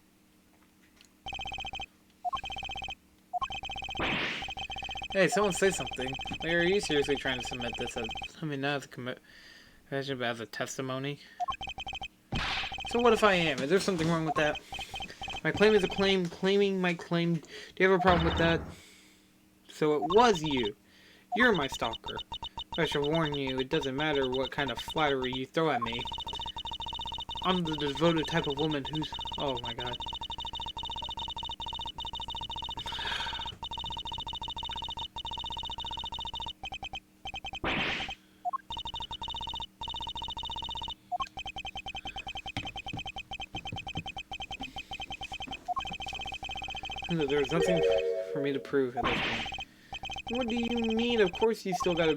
Hey, someone say something. Like, are you seriously trying to submit this as, not as a imagine, but as a testimony? So what if I am? Is there something wrong with that? My claim is a claim. Claiming my claim. Do you have a problem with that? So it was you. You're my stalker. I should warn you, it doesn't matter what kind of flattery you throw at me. I'm the devoted type of woman who's... Oh my god. There's nothing for me to prove at this point. What do you mean? Of course you still gotta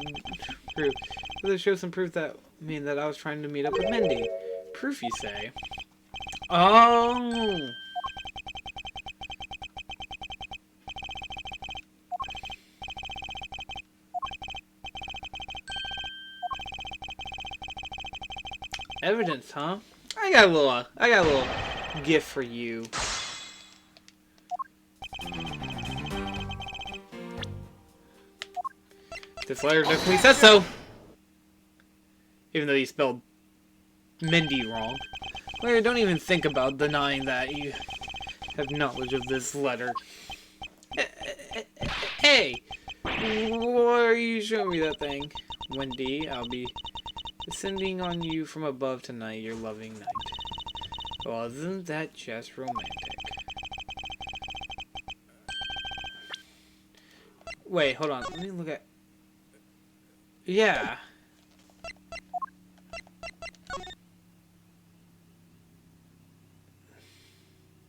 prove. Does it show some proof that that I was trying to meet up with Mindy? Proof, you say? Oh! Evidence, huh? I got a little gift for you. This letter definitely says so. Even though you spelled Mindy wrong. Larry, don't even think about denying that you have knowledge of this letter. Hey! Why are you showing me that thing? Wendy, I'll be descending on you from above tonight, your loving night. Well, isn't that just romantic? Wait, hold on. Let me look at... Yeah.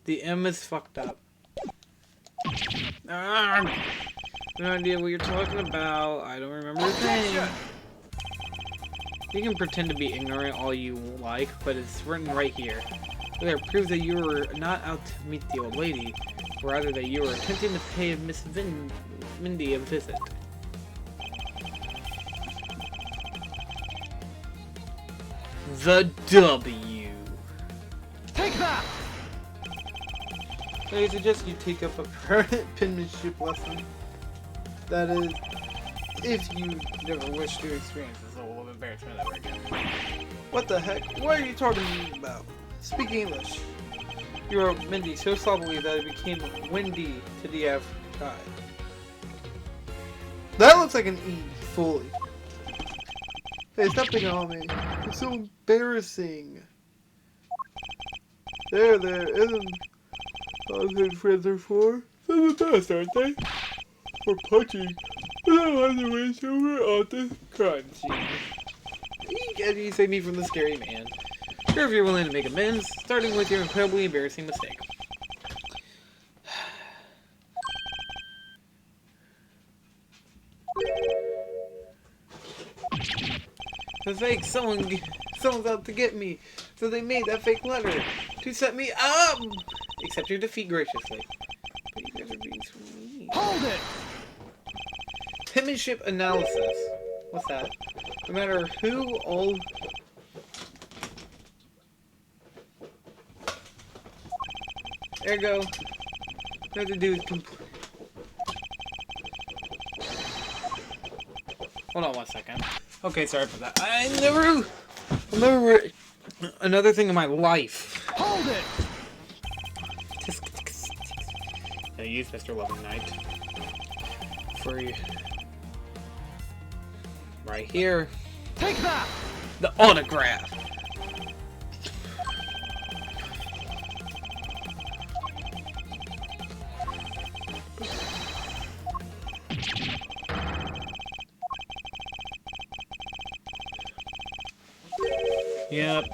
The M is fucked up. No idea what you're talking about. I don't remember the thing. You can pretend to be ignorant all you like, but it's written right here. There, proves that you were not out to meet the old lady, rather that you were attempting to pay Miss Mindy a visit. The W. Take that! I suggest you take up a permanent penmanship lesson. That is, if you never wish to experience this level of embarrassment ever again. What the heck? What are you talking to me about? Speak English. You wrote Mindy so sloppily that it became Wendy to the average guy. That looks like an E, fully. Hey, stop picking on me. It's so embarrassing. There, isn't all good friends are for? They're the best, aren't they? Or punching. On the way over on the crime scene. You save me from the scary man. Sure, if you're willing to make amends, starting with your incredibly embarrassing mistake. The fake, someone's out to get me, so they made that fake letter to set me up. Accept your defeat graciously. But you guys are being so mean. Hold it! Penmanship analysis. What's that? No matter who, all. Ergo, what I have to do is Hold on 1 second. Okay, sorry for that. I'll never another thing in my life. Hold it! I use Mr. Loving Knight for you. Right here. Take that! The autograph. Yep.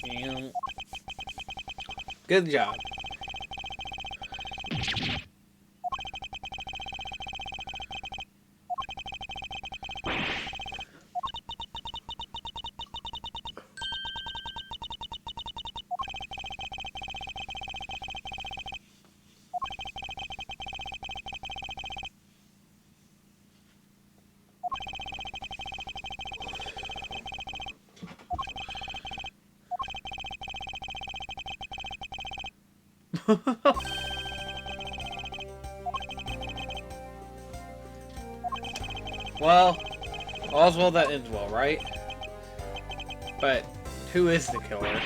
Yep. Good job. Well, all's well that ends well, right? But who is the killer?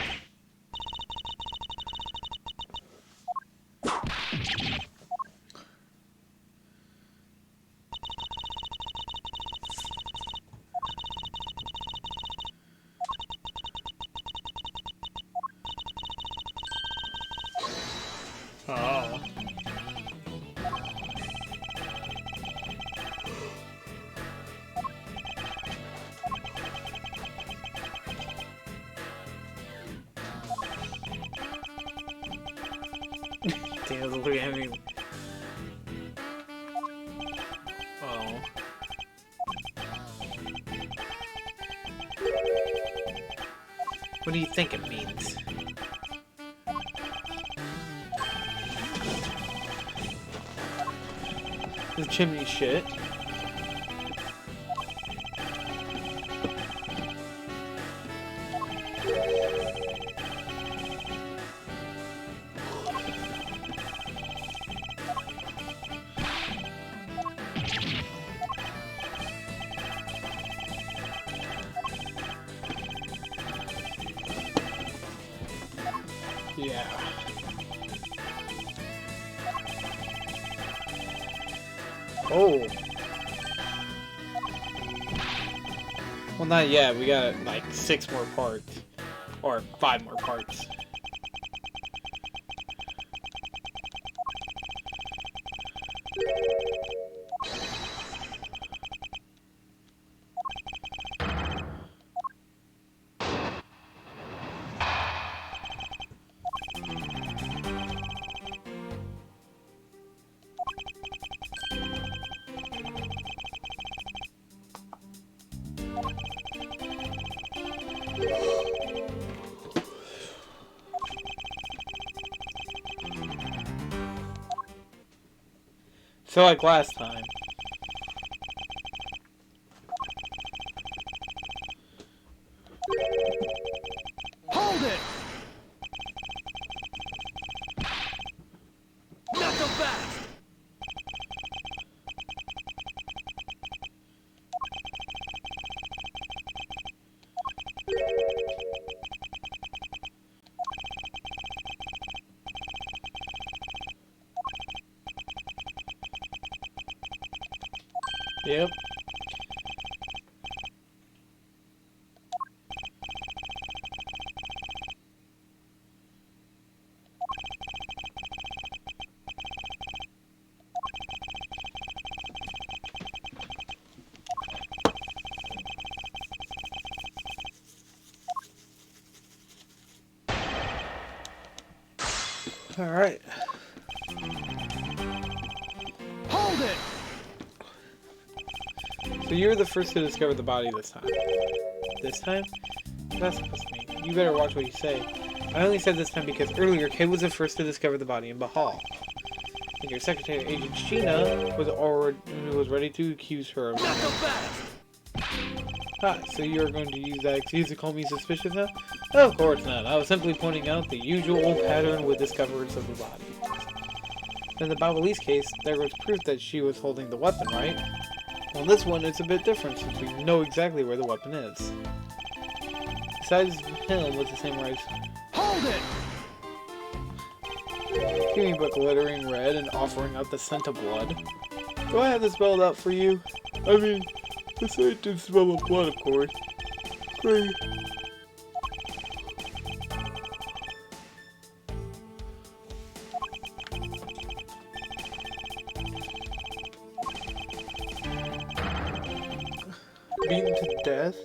Oh. Damn, look at me. Oh. What do you think it means? The chimney shit. Yeah. Oh. Well, not yet. We got like 6 more parts. Or 5 more parts. So like last time. Hold it! Not so fast! Yep. All right. Hold it! So you're the first to discover the body this time. This time? That's supposed to mean. You better watch what you say. I only said this time because earlier Kay was the first to discover the body in Bahal. And your secretary, Agent Sheena, was ready to accuse her of Not so fast! Ah, so you're going to use that excuse to call me suspicious now? Of course not. I was simply pointing out the usual pattern with discoverers of the body. In the Babalise case, there was proof that she was holding the weapon, right? Well, this one, it's a bit different since we know exactly where the weapon is. Besides him with the same rights. Hold it! Giving book glittering red and offering out the scent of blood. Do I have this spelled out for you? I mean, Besides the smell of blood, of course. Great. Beaten to death?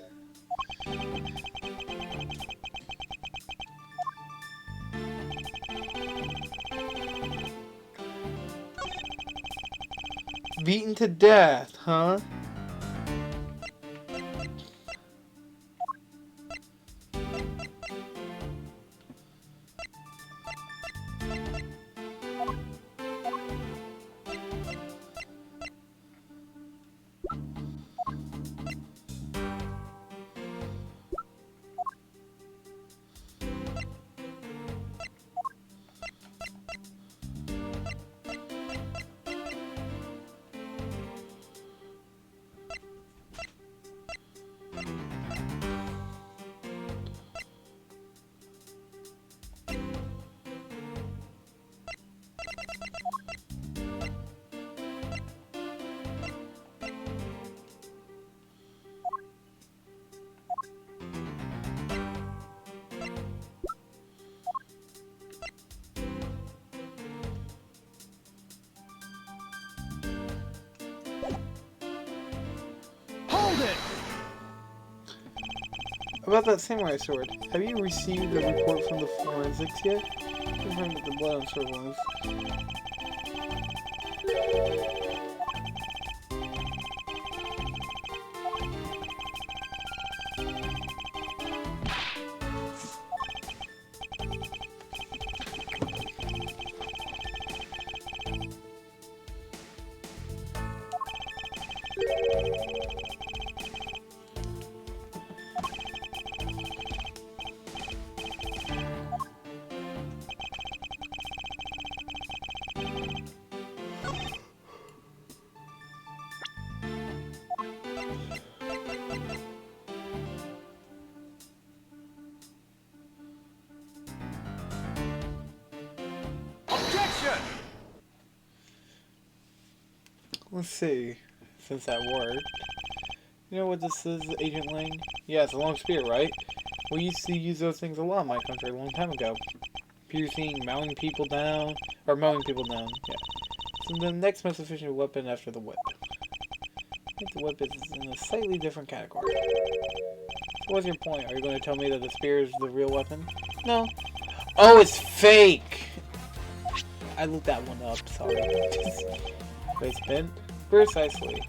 Beaten to death, huh? Hold it! About that samurai sword, have you received a report from the forensics yet? Confirmed that the blood on sword wounds. Objection! Let's see, since that worked. You know what this is, Agent Lang? Yeah, it's a long spear, right? We used to use those things a lot in my country a long time ago. Piercing, mowing people down, yeah. So the next most efficient weapon after the whip. I think the whip is in a slightly different category. So what's your point? Are you going to tell me that the spear is the real weapon? No. Oh, it's fake! I looked that one up, sorry. It's bent? Precisely.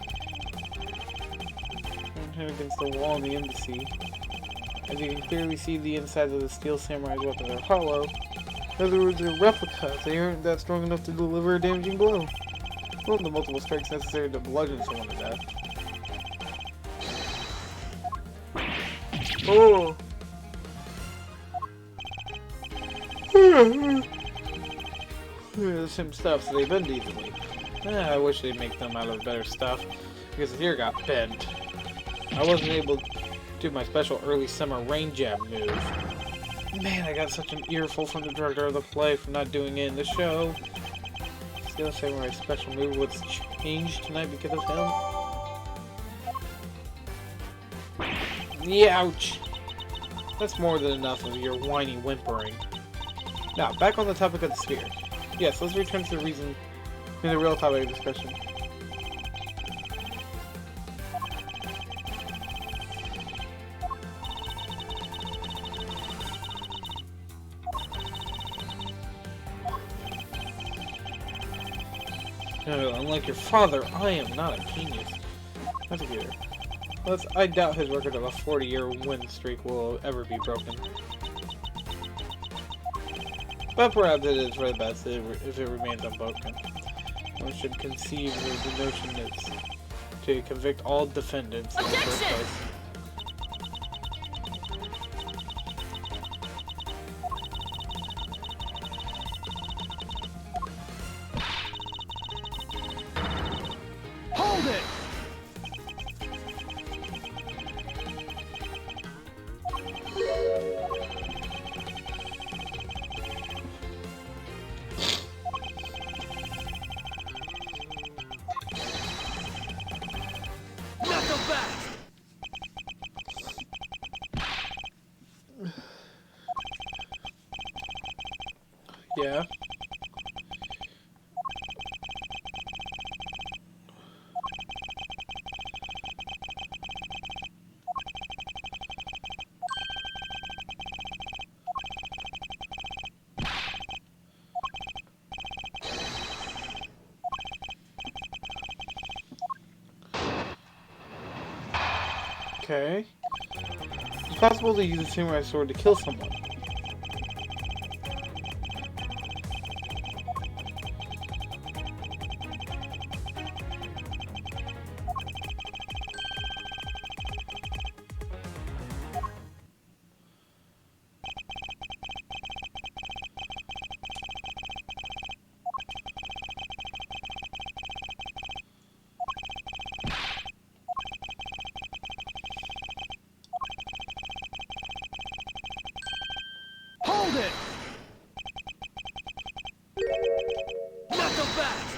I'm him against the wall in the embassy. As you can clearly see, the insides of the steel samurai's weapons are hollow. In other words, they're replicas. They aren't that strong enough to deliver a damaging blow. Well, the multiple strikes necessary to bludgeon someone to death. Oh! The same stuff, so they bend easily. I wish they'd make them out of better stuff, because the ear got bent. I wasn't able to do my special early summer rain jab move. Man, I got such an earful from the director of the play for not doing it in the show. Steel Samurai's special move was changed tonight because of him. Ouch! That's more than enough of your whiny whimpering. Now, back on the topic of the spear. Yes, let's return to the real topic of discussion. No, unlike your father, I am not a genius. That's a good. I doubt his record of a 40-year win streak will ever be broken. But perhaps it is for the best if it remains unbroken. One should conceive of the notion is to convict all defendants in the first place. Hold it! Not so fast! Yeah. Okay. It's possible to use a samurai sword to kill someone. Hold it! Not so fast!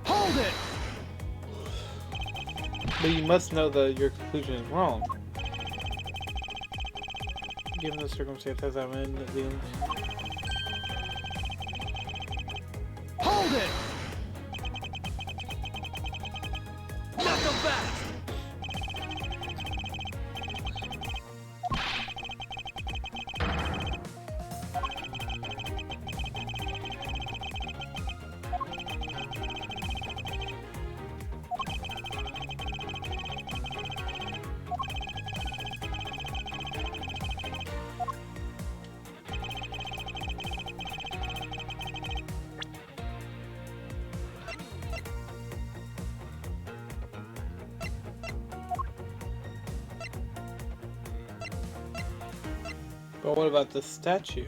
Hold it! But you must know that your conclusion is wrong. Given the circumstances I'm in, the Hold it! Not so fast! But what about the statue?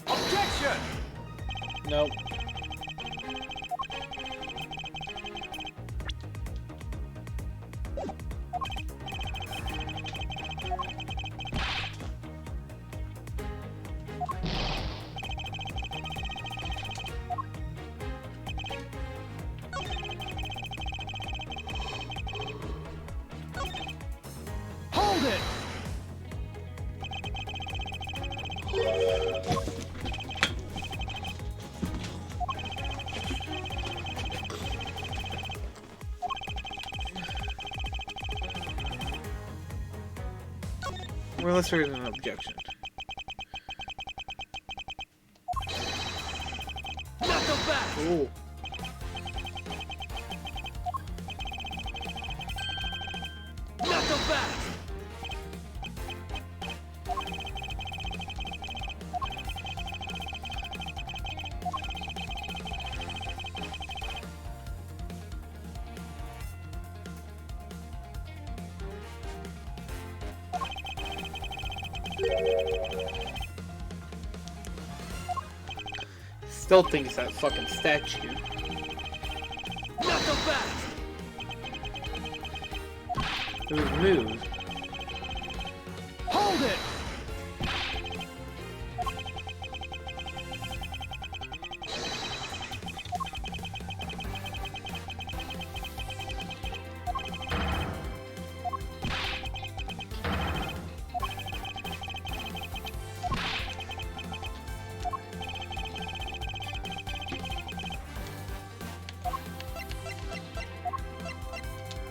Objection! Nope. Hold it! Well, unless there is an objection. Not so fast! Ooh. Not so fast! Still think it's that fucking statue. Not so fast! It was moved. Hold it!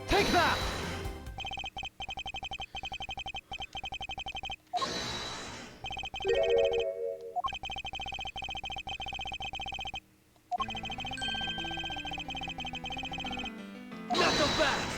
Take that! Not so fast!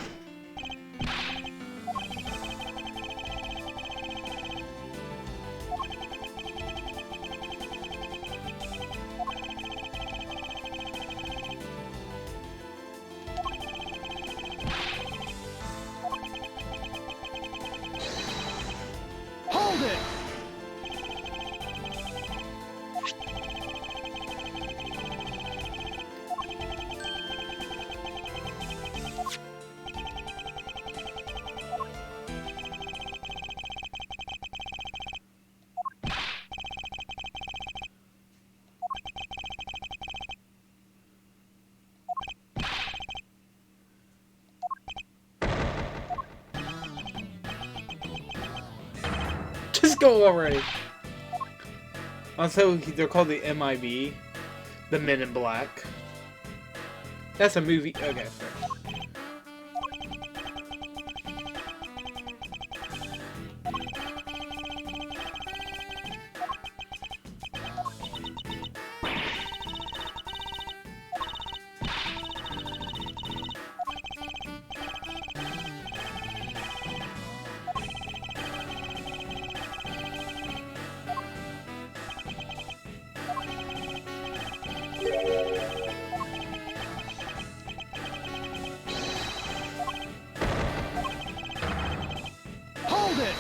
go already. Also, they're called the MIB, the Men in Black. That's a movie. Okay, sorry. Hold it!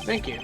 Thank you.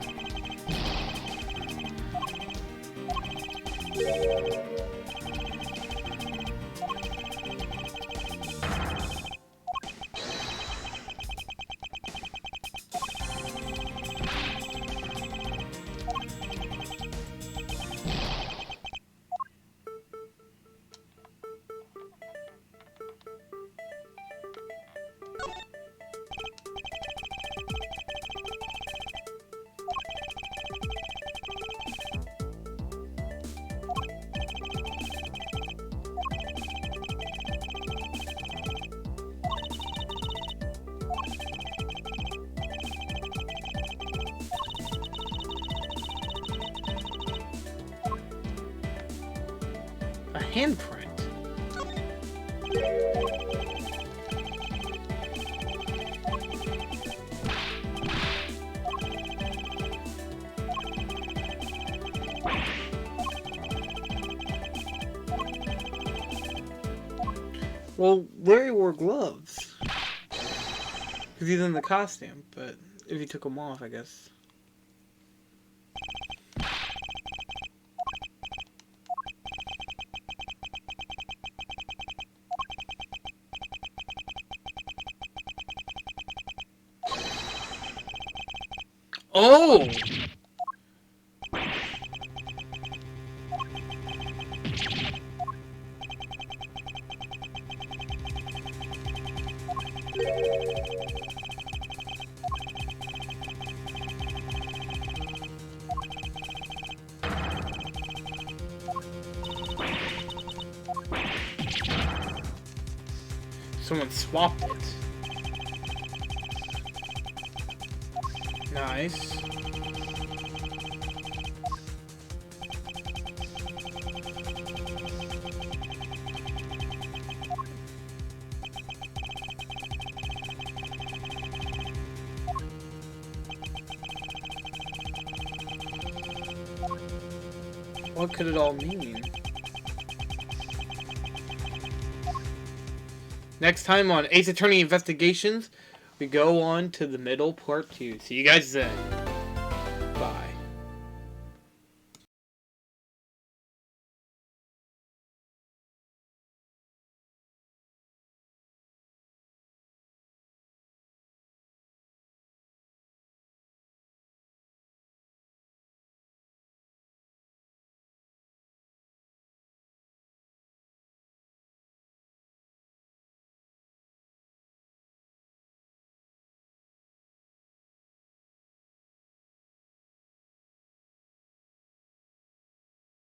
A handprint. Well, Larry wore gloves. Because he's in the costume, but if he took them off, I guess. Oh! Someone swapped it. Nice. What could it all mean? Next time on Ace Attorney Investigations, we go on to the middle part 2. See you guys then.